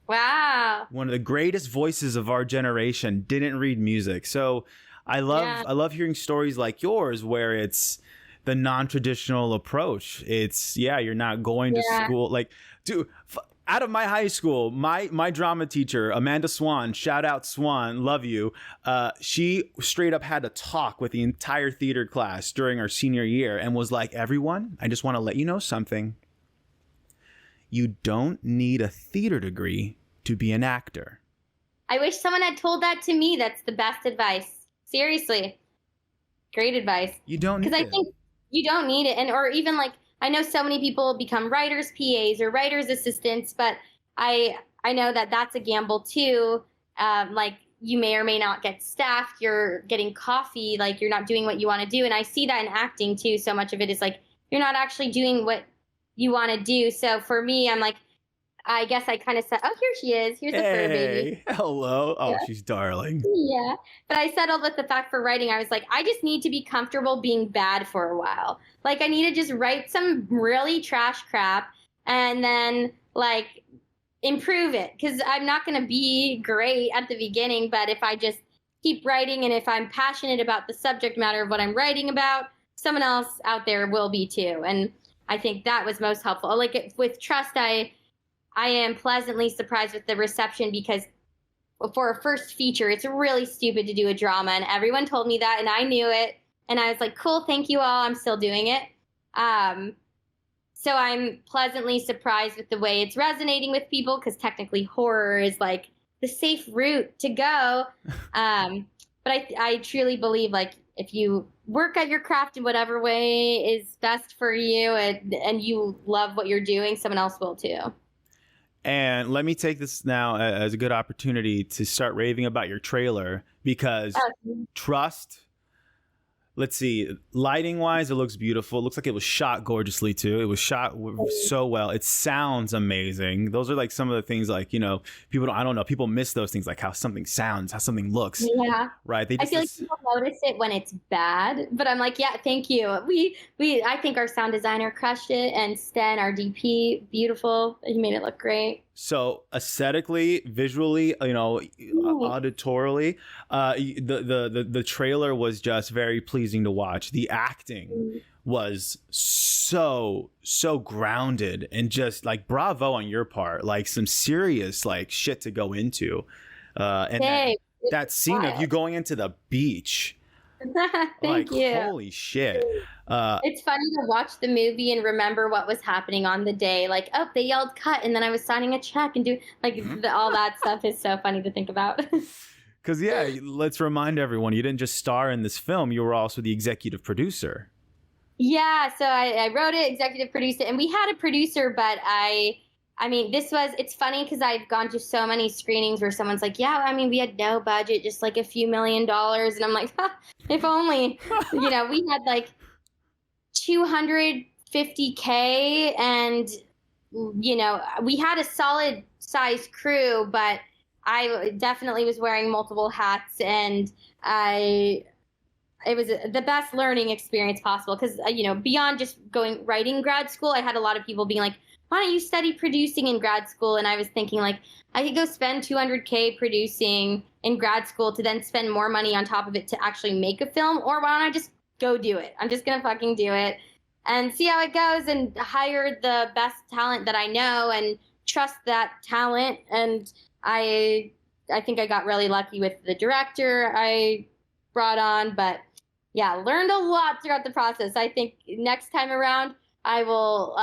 Wow. One of the greatest voices of our generation didn't read music. So I love hearing stories like yours where it's the non-traditional approach. It's you're not going to school. Like, dude, out of my high school, my drama teacher, Amanda Swan, shout out Swan, love you. She straight up had a talk with the entire theater class during our senior year and was like, everyone, I just want to let you know something. You don't need a theater degree to be an actor. I wish someone had told that to me. That's the best advice. Seriously. Great advice. You don't need it. Because I think you don't need it. Or even like, I know so many people become writers' PAs or writers' assistants, but I know that that's a gamble too. Like you may or may not get staffed. You're getting coffee. Like you're not doing what you want to do. And I see that in acting too. So much of it is like, you're not actually doing what you want to do. So for me, I'm like, I guess I kind of said, oh, here she is. Here's a fur baby. Hello. Oh, she's darling. Yeah. But I settled with the fact for writing. I was like, I just need to be comfortable being bad for a while. Like I need to just write some really trash crap and then like improve it. Because I'm not going to be great at the beginning. But if I just keep writing and if I'm passionate about the subject matter of what I'm writing about, someone else out there will be too. And I think that was most helpful. Like with Trust, I am pleasantly surprised with the reception because for a first feature, it's really stupid to do a drama. And everyone told me that and I knew it. And I was like, cool, thank you all. I'm still doing it. So I'm pleasantly surprised with the way it's resonating with people because technically horror is like the safe route to go. But I truly believe like if you work at your craft in whatever way is best for you and you love what you're doing, someone else will too. And let me take this now as a good opportunity to start raving about your trailer because Trust, let's see, lighting wise, it looks beautiful. It looks like it was shot gorgeously too. It was shot so well. It sounds amazing. Those are like some of the things like, you know, people miss those things like how something sounds, how something looks. Yeah. Right. I feel like people notice it when it's bad, but I'm like, yeah, thank you. I think our sound designer crushed it and Sten, our DP, beautiful. He made it look great. So aesthetically, visually, you know, auditorily, the trailer was just very pleasing to watch. The acting was so grounded and just like bravo on your part, like some serious like shit to go into. And that scene of you going into the beach. Thank you. Holy shit. It's funny to watch the movie and remember what was happening on the day. Like, oh, they yelled cut and then I was signing a check and all that stuff is so funny to think about. Because, let's remind everyone, you didn't just star in this film. You were also the executive producer. Yeah, so I wrote it, executive produced it, and we had a producer, but it's funny because I've gone to so many screenings where someone's like, we had no budget, just like a few $1 million. And I'm like, if only, we had like $250K and, we had a solid size crew, but I definitely was wearing multiple hats and it was the best learning experience possible. Cause beyond just writing grad school, I had a lot of people being like, why don't you study producing in grad school? And I was thinking like, I could go spend $200K producing in grad school to then spend more money on top of it to actually make a film. Or why don't I just go do it? I'm just going to fucking do it and see how it goes and hire the best talent that I know and trust that talent. And I think I got really lucky with the director I brought on, but learned a lot throughout the process. I think next time around I will,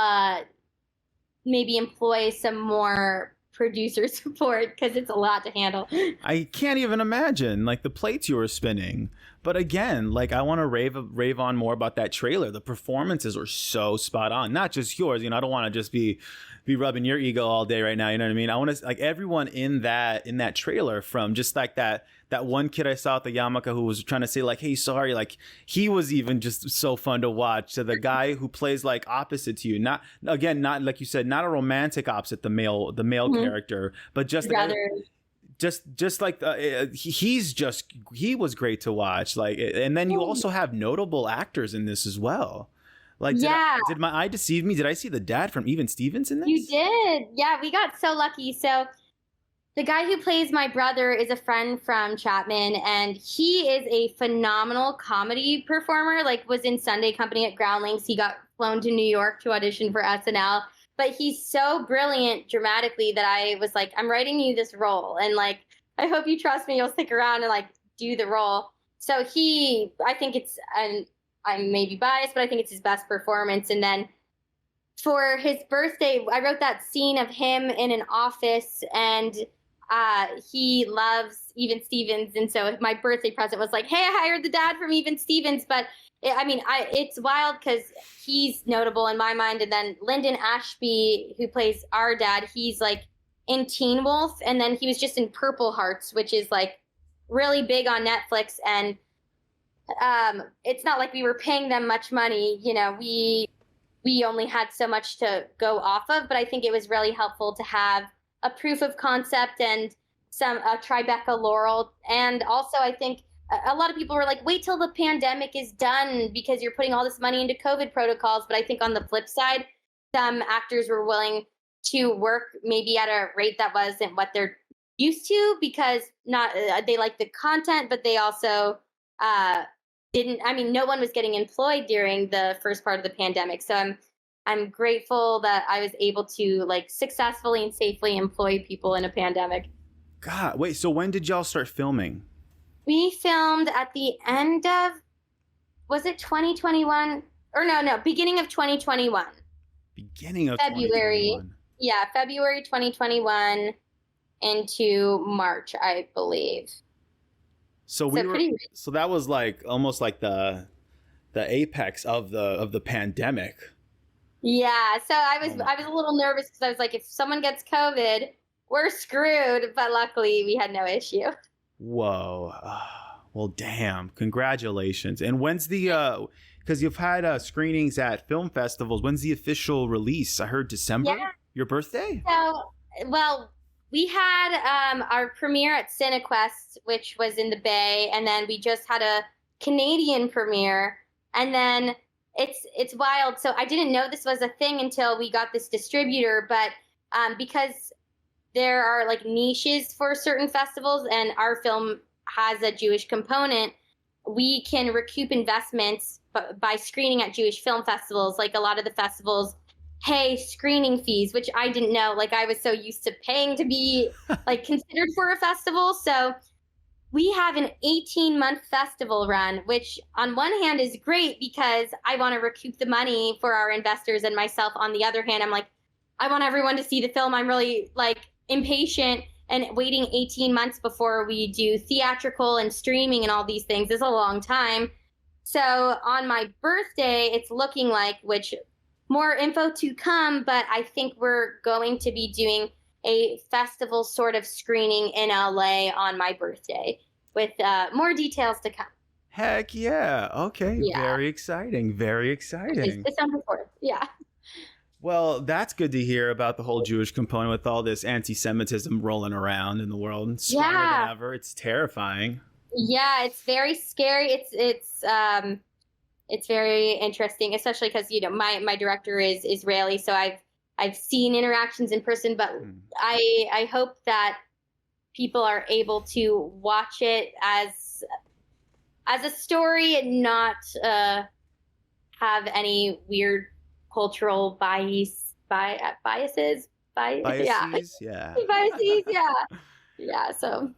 maybe employ some more producer support because it's a lot to handle. I can't even imagine like the plates you were spinning. But again, like I want to rave on more about that trailer. The performances were so spot on. Not just yours, I don't want to just be rubbing your ego all day right now. You know what I mean? I want to like everyone in that trailer, from just like that one kid I saw at the yarmulke who was trying to say like, hey, sorry, like he was even just so fun to watch, to the guy who plays like opposite to you. Not like you said, not a romantic opposite the male character, but just like, just like he was great to watch. Like, and then you also have notable actors in this as well. Like, did my eye deceive me? Did I see the dad from Even Stevens in this? You did. Yeah, we got so lucky. So the guy who plays my brother is a friend from Chapman, and he is a phenomenal comedy performer. Like, was in Sunday Company at Groundlings. He got flown to New York to audition for SNL. But he's so brilliant dramatically that I was like, I'm writing you this role. And like, I hope you trust me. You'll stick around and like do the role. So I think it's, and I may be biased, but I think it's his best performance. And then for his birthday, I wrote that scene of him in an office, and he loves Even Stevens. And so my birthday present was like, hey, I hired the dad from Even Stevens. But it's wild because he's notable in my mind. And then Lyndon Ashby, who plays our dad, he's like in Teen Wolf. And then he was just in Purple Hearts, which is like really big on Netflix. And it's not like we were paying them much money. We only had so much to go off of. But I think it was really helpful to have a proof of concept and a Tribeca laurel. And also, I think a lot of people were like, wait till the pandemic is done because you're putting all this money into COVID protocols. But I think on the flip side, some actors were willing to work maybe at a rate that wasn't what they're used to, because they like the content, but they also no one was getting employed during the first part of the pandemic. So I'm grateful that I was able to like successfully and safely employ people in a pandemic. God, wait, so when did y'all start filming? We filmed at the end of, was it 2021? Or no, beginning of 2021. Beginning of February. 2021. Yeah, February 2021 into March, I believe. So that was like almost like the apex of the pandemic. Yeah, so I was a little nervous because I was like, if someone gets COVID, we're screwed. But luckily, we had no issue. Whoa. Well, damn. Congratulations. And when's the because you've had screenings at film festivals. When's the official release? I heard December. Yeah. Your birthday? So, well, we had our premiere at CineQuest, which was in the Bay, and then we just had a Canadian premiere, and then it's wild. So I didn't know this was a thing until we got this distributor, but because there are like niches for certain festivals, and our film has a Jewish component, we can recoup investments by screening at Jewish film festivals. Like a lot of the festivals pay screening fees, which I didn't know. Like I was so used to paying to be like considered for a festival. So we have an 18-month festival run, which on one hand is great because I want to recoup the money for our investors and myself. On the other hand, I'm like, I want everyone to see the film. I'm really like impatient, and waiting 18 months before we do theatrical and streaming and all these things is a long time. So on my birthday, it's looking like, which more info to come, but I think we're going to be doing a festival sort of screening in LA on my birthday with more details to come. Heck yeah. Okay. Yeah. Very exciting. Very exciting. December 4th. Yeah. Well, that's good to hear about the whole Jewish component with all this anti-Semitism rolling around in the world. It's stronger than ever. It's terrifying. Yeah, it's very scary. It's very interesting, especially because my director is Israeli, so I've seen interactions in person, but I hope that people are able to watch it as a story and not have any weird cultural biases. Biases, Yeah. So,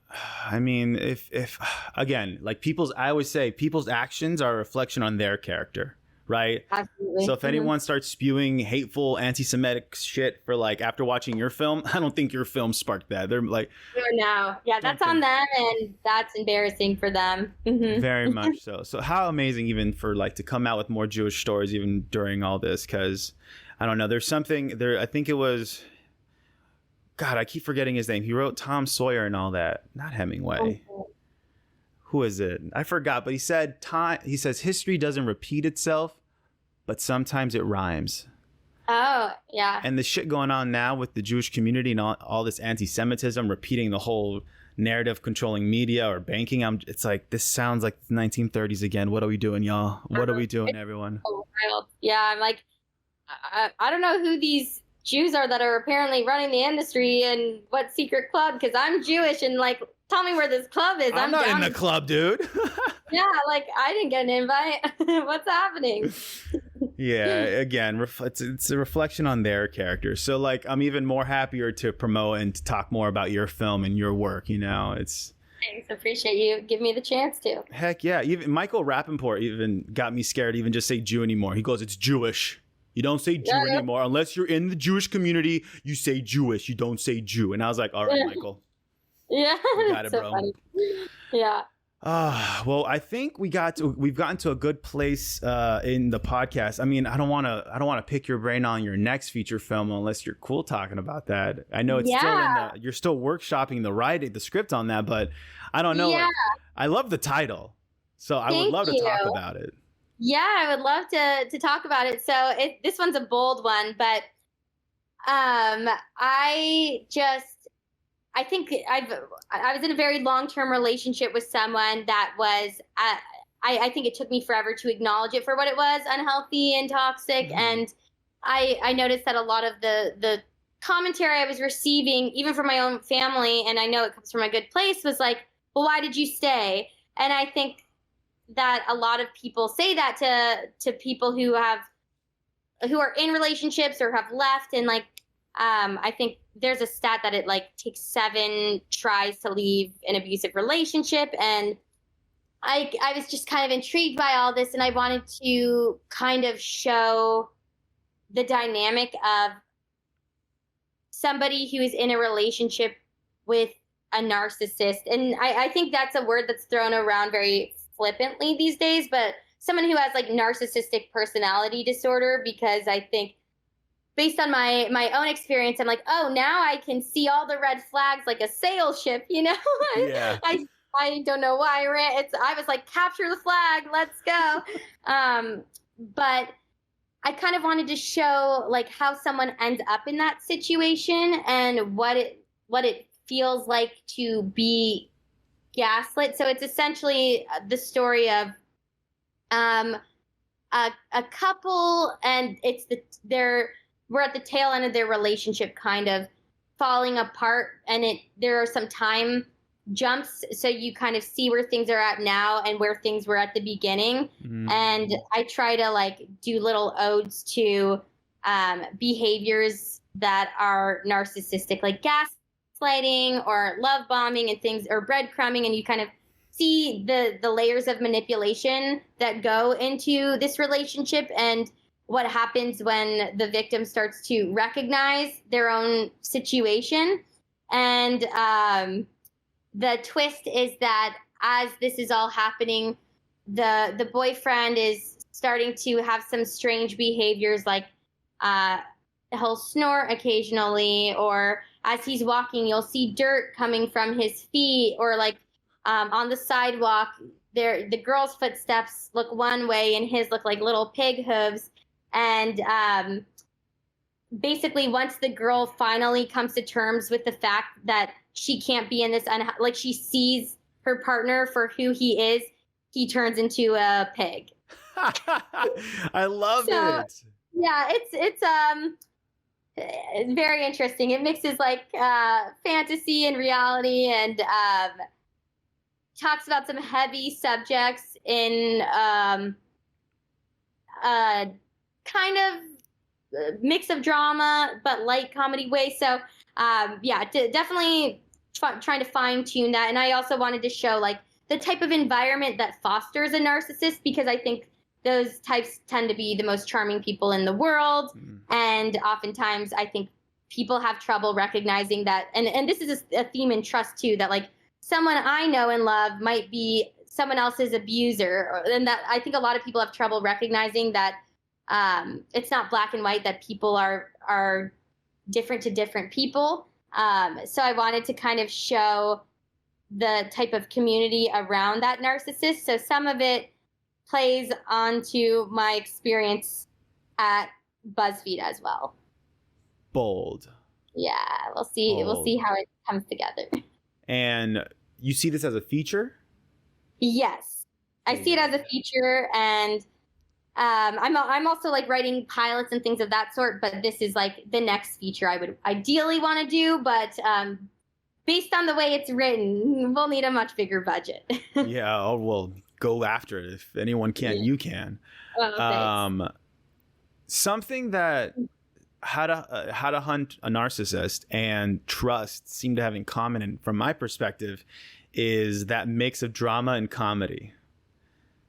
I mean, if again, like I always say, people's actions are a reflection on their character, right? Absolutely. So if anyone starts spewing hateful anti-Semitic shit for like after watching your film, I don't think your film sparked that. They're like, no, yeah, that's on them, and that's embarrassing for them. Very much so. So how amazing even for like to come out with more Jewish stories even during all this, because I don't know, there's something there. I think it was, God, I keep forgetting his name. He wrote Tom Sawyer and all that. Not Hemingway. Who is it? I forgot, but he said he says history doesn't repeat itself, but sometimes it rhymes. Oh, yeah. And the shit going on now with the Jewish community and all this anti-Semitism, repeating the whole narrative controlling media or banking. It's like, this sounds like the 1930s again. What are we doing, y'all? What are we doing, everyone? So wild. Yeah, I'm like, I don't know who these Jews are that are apparently running the industry and what secret club, because I'm Jewish and like, tell me where this club is. I'm not in the club, dude. Yeah, like I didn't get an invite. What's happening? Yeah, again, it's a reflection on their characters. So like, I'm even more happier to promote and to talk more about your film and your work. You know, it's. Thanks, appreciate you giving me the chance to. Heck yeah, even Michael Rappaport even got me scared to even just say Jew anymore. He goes, "It's Jewish. You don't say Jew anymore unless you're in the Jewish community. You say Jewish. You don't say Jew." And I was like, "All right, Michael." Yeah, you got it, so bro. Funny. Yeah. Well, I think we've gotten to a good place in the podcast. I mean, I don't want to pick your brain on your next feature film unless you're cool talking about that. I know it's still you're still workshopping the script on that, but I don't know. Yeah. I love the title, so I would love to talk about it. Yeah, I would love to talk about it. So this one's a bold one, but I think I was in a very long-term relationship with someone that was, I think it took me forever to acknowledge it for what it was, unhealthy and toxic. Mm-hmm. And I noticed that a lot of the commentary I was receiving, even from my own family, and I know it comes from a good place, was like, well, why did you stay? And I think that a lot of people say that to people who are in relationships or have left. And like, I think there's a stat that it like takes 7 tries to leave an abusive relationship. And I was just kind of intrigued by all this, and I wanted to kind of show the dynamic of somebody who is in a relationship with a narcissist. And I think that's a word that's thrown around very flippantly these days, but someone who has like narcissistic personality disorder, because I think based on my own experience, I'm like, oh, now I can see all the red flags like a sail ship, you know? Yeah. I don't know why I was like, capture the flag, let's go. But I kind of wanted to show like how someone ends up in that situation and what it feels like to be gaslit. So it's essentially the story of a couple, and we're at the tail end of their relationship kind of falling apart, and there are some time jumps, so you kind of see where things are at now and where things were at the beginning. Mm-hmm. And I try to like do little odes to behaviors that are narcissistic, like gaslighting or love bombing and things, or breadcrumbing, and you kind of see the layers of manipulation that go into this relationship and what happens when the victim starts to recognize their own situation. And the twist is that as this is all happening, the boyfriend is starting to have some strange behaviors, like he'll snort occasionally, or as he's walking, you'll see dirt coming from his feet, or like on the sidewalk, the girl's footsteps look one way and his look like little pig hooves. And basically, once the girl finally comes to terms with the fact that she can't be in this, like she sees her partner for who he is, he turns into a pig. I love it. Yeah, it's very interesting. It mixes like fantasy and reality, and talks about some heavy subjects in kind of mix of drama but light comedy way. So definitely trying to fine tune that. And I also wanted to show like the type of environment that fosters a narcissist, because I think those types tend to be the most charming people in the world. And oftentimes I think people have trouble recognizing that. And this is a theme in trust too, that like someone I know and love might be someone else's abuser. And that I think a lot of people have trouble recognizing that it's not black and white, that people are different to different people. So I wanted to kind of show the type of community around that narcissist. So some of it plays onto my experience at Buzzfeed as well. Bold. Yeah, we'll see. Bold. We'll see how it comes together. And you see this as a feature? Yes, I see it as a feature, and I'm also like writing pilots and things of that sort. But this is like the next feature I would ideally want to do. But based on the way it's written, we'll need a much bigger budget. Yeah, oh, well, go after it. If anyone can, you can. Oh, something that how to hunt a narcissist and trust seem to have in common, and from my perspective, is that mix of drama and comedy.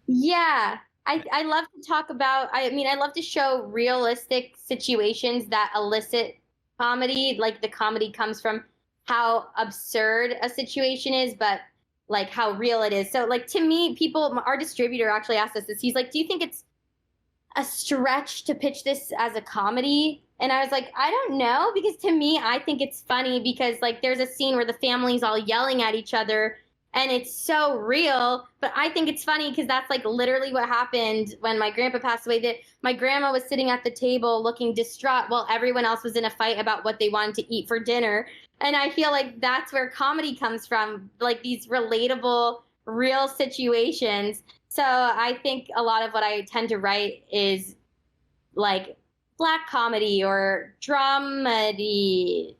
Yeah, I love to talk about, I mean, I love to show realistic situations that elicit comedy. Like the comedy comes from how absurd a situation is, but like how real it is. So like to me, our distributor actually asked us this. He's like, do you think it's a stretch to pitch this as a comedy? And I was like, I don't know, because to me, I think it's funny because like there's a scene where the family's all yelling at each other and it's so real. But I think it's funny because that's like literally what happened when my grandpa passed away. That my grandma was sitting at the table looking distraught while everyone else was in a fight about what they wanted to eat for dinner. And I feel like that's where comedy comes from, like these relatable, real situations. So I think a lot of what I tend to write is like black comedy or dramedy.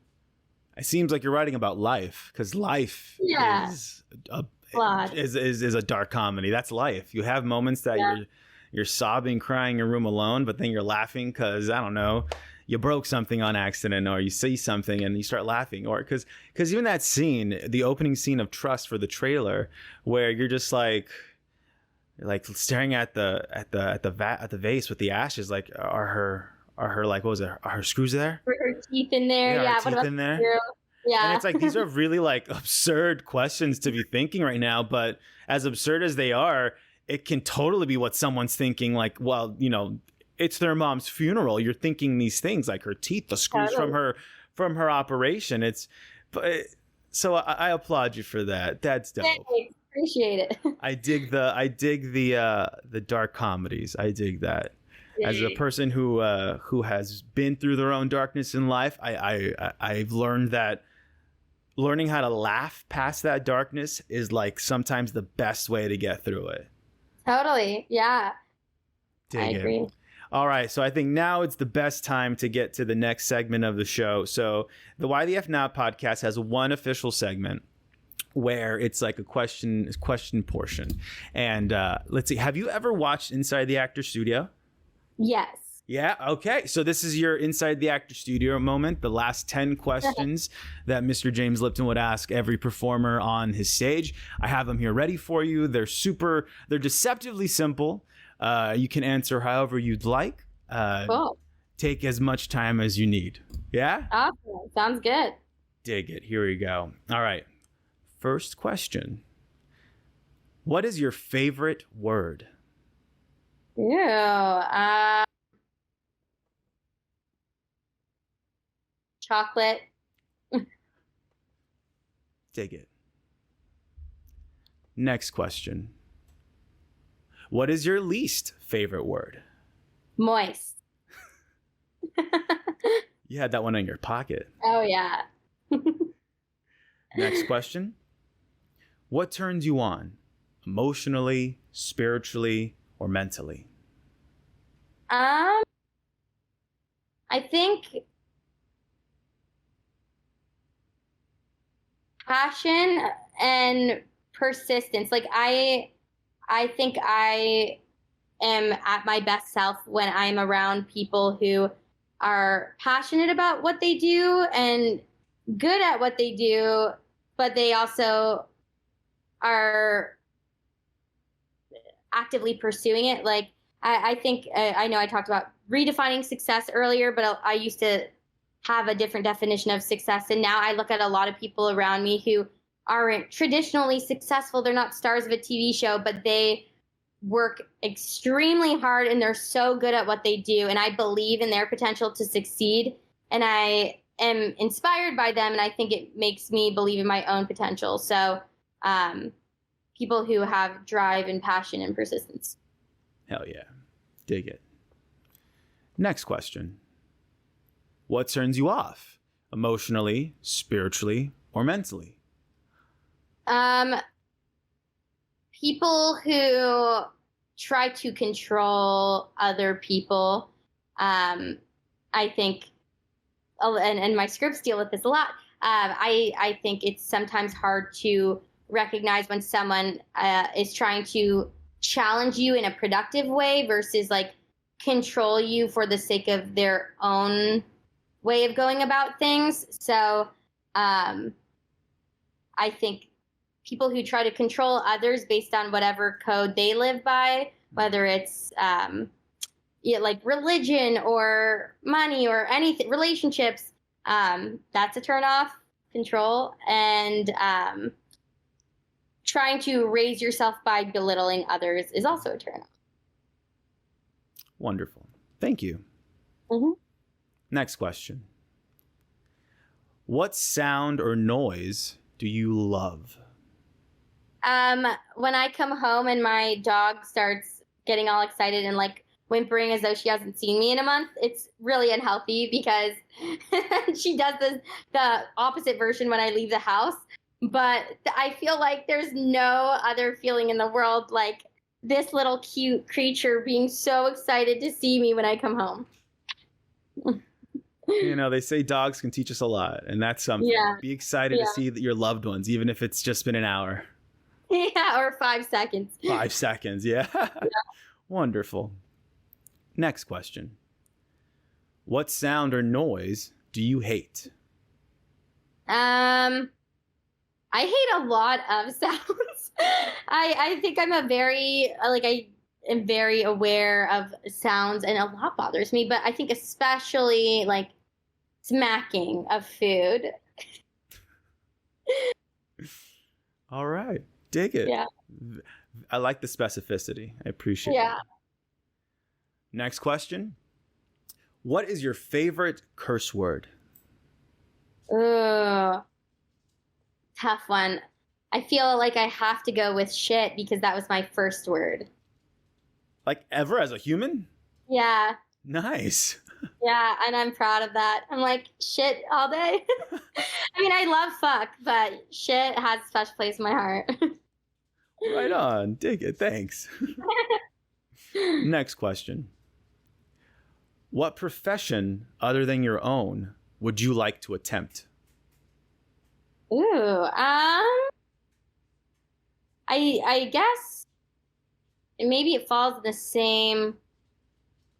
It seems like you're writing about life, because life is a dark comedy. That's life. You have moments that you're sobbing, crying in your room alone, but then you're laughing because, I don't know, you broke something on accident, or you see something and you start laughing, or because even that scene, the opening scene of Trust for the trailer, where you're just like staring at the vase with the ashes, like are her like, what was it? Are her screws there? Were her teeth in there? Yeah. What about in there? Yeah. And it's like, these are really like absurd questions to be thinking right now, but as absurd as they are, it can totally be what someone's thinking. Like, well, you know, it's their mom's funeral. You're thinking these things, like her teeth, the screws from her operation. So I applaud you for that. That's dope. Thanks. Appreciate it. I dig the dark comedies. I dig that. As a person who has been through their own darkness in life, I've learned that learning how to laugh past that darkness is like sometimes the best way to get through it. Totally. Yeah. I agree. All right. So I think now it's the best time to get to the next segment of the show. So the Why the F Not podcast has one official segment where it's like a question portion. And let's see. Have you ever watched Inside the Actor Studio? Yes. Yeah. Okay. So this is your Inside the Actor Studio moment. The last 10 questions that Mr. James Lipton would ask every performer on his stage. I have them here ready for you. They're deceptively simple. You can answer however you'd like. Cool. Take as much time as you need. Yeah? Awesome. Sounds good. Dig it. Here we go. All right. First question. What is your favorite word? Ew. Chocolate. Dig it. Next question. What is your least favorite word? Moist. You had that one in your pocket. Oh, yeah. Next question. What turns you on? Emotionally, spiritually, or mentally? I think passion and persistence. Like I think I am at my best self when I'm around people who are passionate about what they do and good at what they do, but they also are actively pursuing it. Like I think I know I talked about redefining success earlier, but I used to have a different definition of success. And now I look at a lot of people around me who aren't traditionally successful. They're not stars of a TV show, but they work extremely hard and they're so good at what they do. And I believe in their potential to succeed. And I am inspired by them. And I think it makes me believe in my own potential. So people who have drive and passion and persistence. Hell yeah. Dig it. Next question. What turns you off? Emotionally, spiritually, or mentally? People who try to control other people. I think, and my scripts deal with this a lot. I think it's sometimes hard to recognize when someone is trying to challenge you in a productive way versus like control you for the sake of their own way of going about things. So I think people who try to control others based on whatever code they live by, whether it's like religion or money or anything, relationships, that's a turnoff. Control. And trying to raise yourself by belittling others is also a turnoff. Wonderful. Thank you. Mm-hmm. Next question. What sound or noise do you love? When I come home and my dog starts getting all excited and like whimpering as though she hasn't seen me in a month, it's really unhealthy because she does the opposite version when I leave the house. But I feel like there's no other feeling in the world like this little cute creature being so excited to see me when I come home. You know, they say dogs can teach us a lot, and that's something. Yeah. Be excited to see your loved ones, even if it's just been an hour. Yeah, or 5 seconds. 5 seconds, yeah. Wonderful. Next question. What sound or noise do you hate? I hate a lot of sounds. I think I'm I am very aware of sounds and a lot bothers me, but I think especially like smacking of food. All right. Dig it. Yeah. I like the specificity. I appreciate it. Next question. What is your favorite curse word? Ooh. Tough one. I feel like I have to go with shit because that was my first word. Like ever as a human? Yeah. Nice. Yeah, and I'm proud of that. I'm like, shit all day. I mean, I love fuck, but shit has a special place in my heart. Right on. Dig it. Thanks. Next question. What profession other than your own would you like to attempt? Ooh, I guess maybe it falls in the same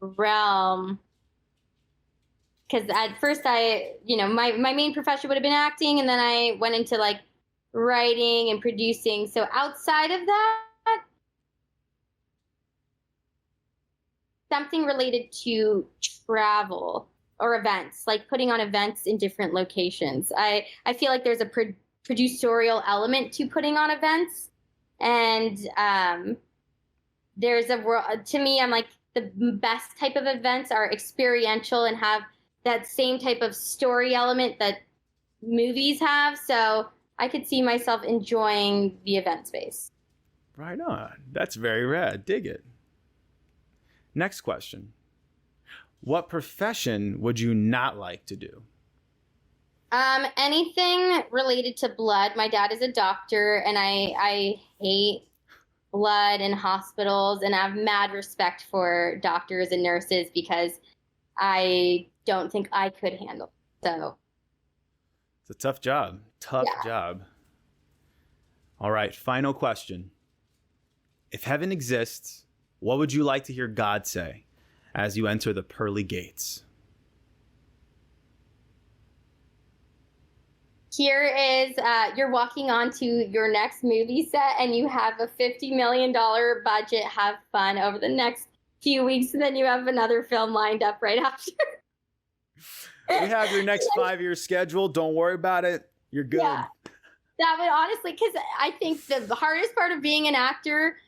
realm. Because at first my main profession would have been acting, and then I went into like writing and producing. So outside of that, something related to travel or events, like putting on events in different locations. I feel like there's a producerial element to putting on events. And there's to me, I'm like, the best type of events are experiential and have that same type of story element that movies have. So I could see myself enjoying the event space. Right on. That's very rad. Dig it. Next question. What profession would you not like to do? Anything related to blood. My dad is a doctor, and I hate blood and hospitals, and I have mad respect for doctors and nurses because I don't think I could handle it. So it's a tough job. Tough job. All right, final question. If heaven exists, what would you like to hear God say as you enter the pearly gates? Here is, you're walking onto your next movie set and you have a $50 million budget. Have fun over the next few weeks, and then you have another film lined up right after. You have your next 5-year schedule. Don't worry about it. You're good. Yeah. That would honestly, because I think the hardest part of being an actor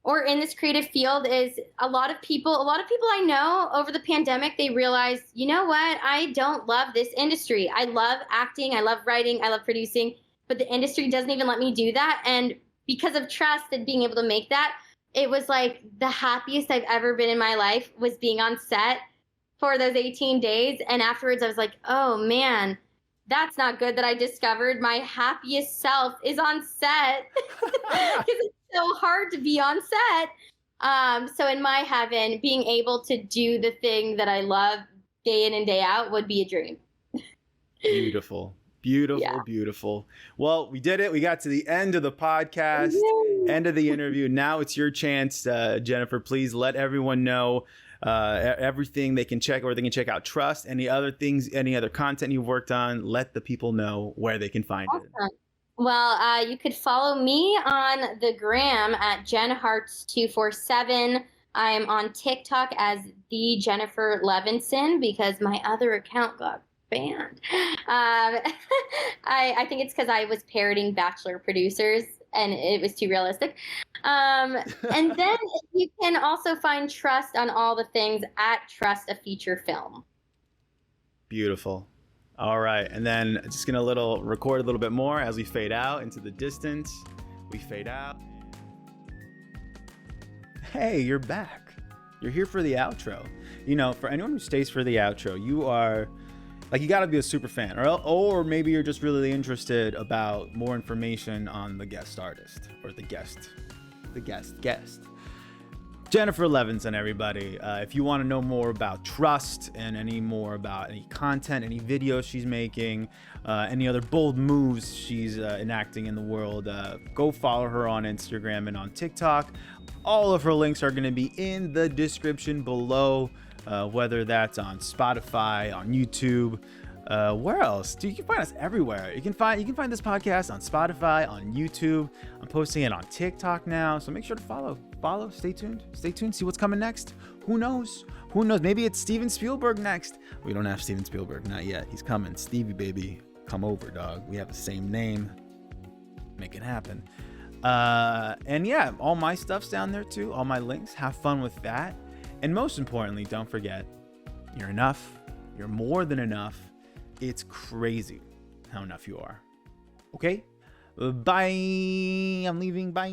or in this creative field is a lot of people I know over the pandemic, they realized, you know what? I don't love this industry. I love acting. I love writing. I love producing, but the industry doesn't even let me do that. And because of trust and being able to make that, it was like the happiest I've ever been in my life was being on set for those 18 days. And afterwards I was like, oh man, that's not good that I discovered my happiest self is on set because it's so hard to be on set. So in my heaven, being able to do the thing that I love day in and day out would be a dream. Beautiful. Beautiful. Well, we did it. We got to the end of the podcast, end of the interview. Now it's your chance, Jennifer. Please let everyone know everything they can check, or they can check out Trust, any other things, any other content you've worked on. Let the people know where they can find it. Well, you could follow me on the gram at JenHearts247. I'm on TikTok as the Jennifer Levinson because my other account got banned. I think it's because I was parroting Bachelor producers and it was too realistic. And then you can also find Trust on all the things at Trust a Feature Film. Beautiful. All right. And then just going to record a little bit more as we fade out into the distance. We fade out. Hey, you're back. You're here for the outro. You know, for anyone who stays for the outro, you are like, you got to be a super fan, or maybe you're just really interested about more information on the guest artist or the guest. Jennifer Levinson, everybody. If you want to know more about Trust and any more about any content, any videos she's making, any other bold moves she's enacting in the world, go follow her on Instagram and on TikTok. All of her links are going to be in the description below, whether that's on Spotify, on YouTube. Where else? Dude, you can find us everywhere. You can find this podcast on Spotify, on YouTube. I'm posting it on TikTok now, so make sure to follow. Stay tuned. See what's coming next. Who knows? Maybe it's Steven Spielberg next. We don't have Steven Spielberg, not yet. He's coming. Stevie, baby, come over, dog. We have the same name. Make it happen. And yeah, all my stuff's down there too. All my links. Have fun with that. And most importantly, don't forget, you're enough. You're more than enough. It's crazy how enough you are. Okay? Bye. I'm leaving. Bye.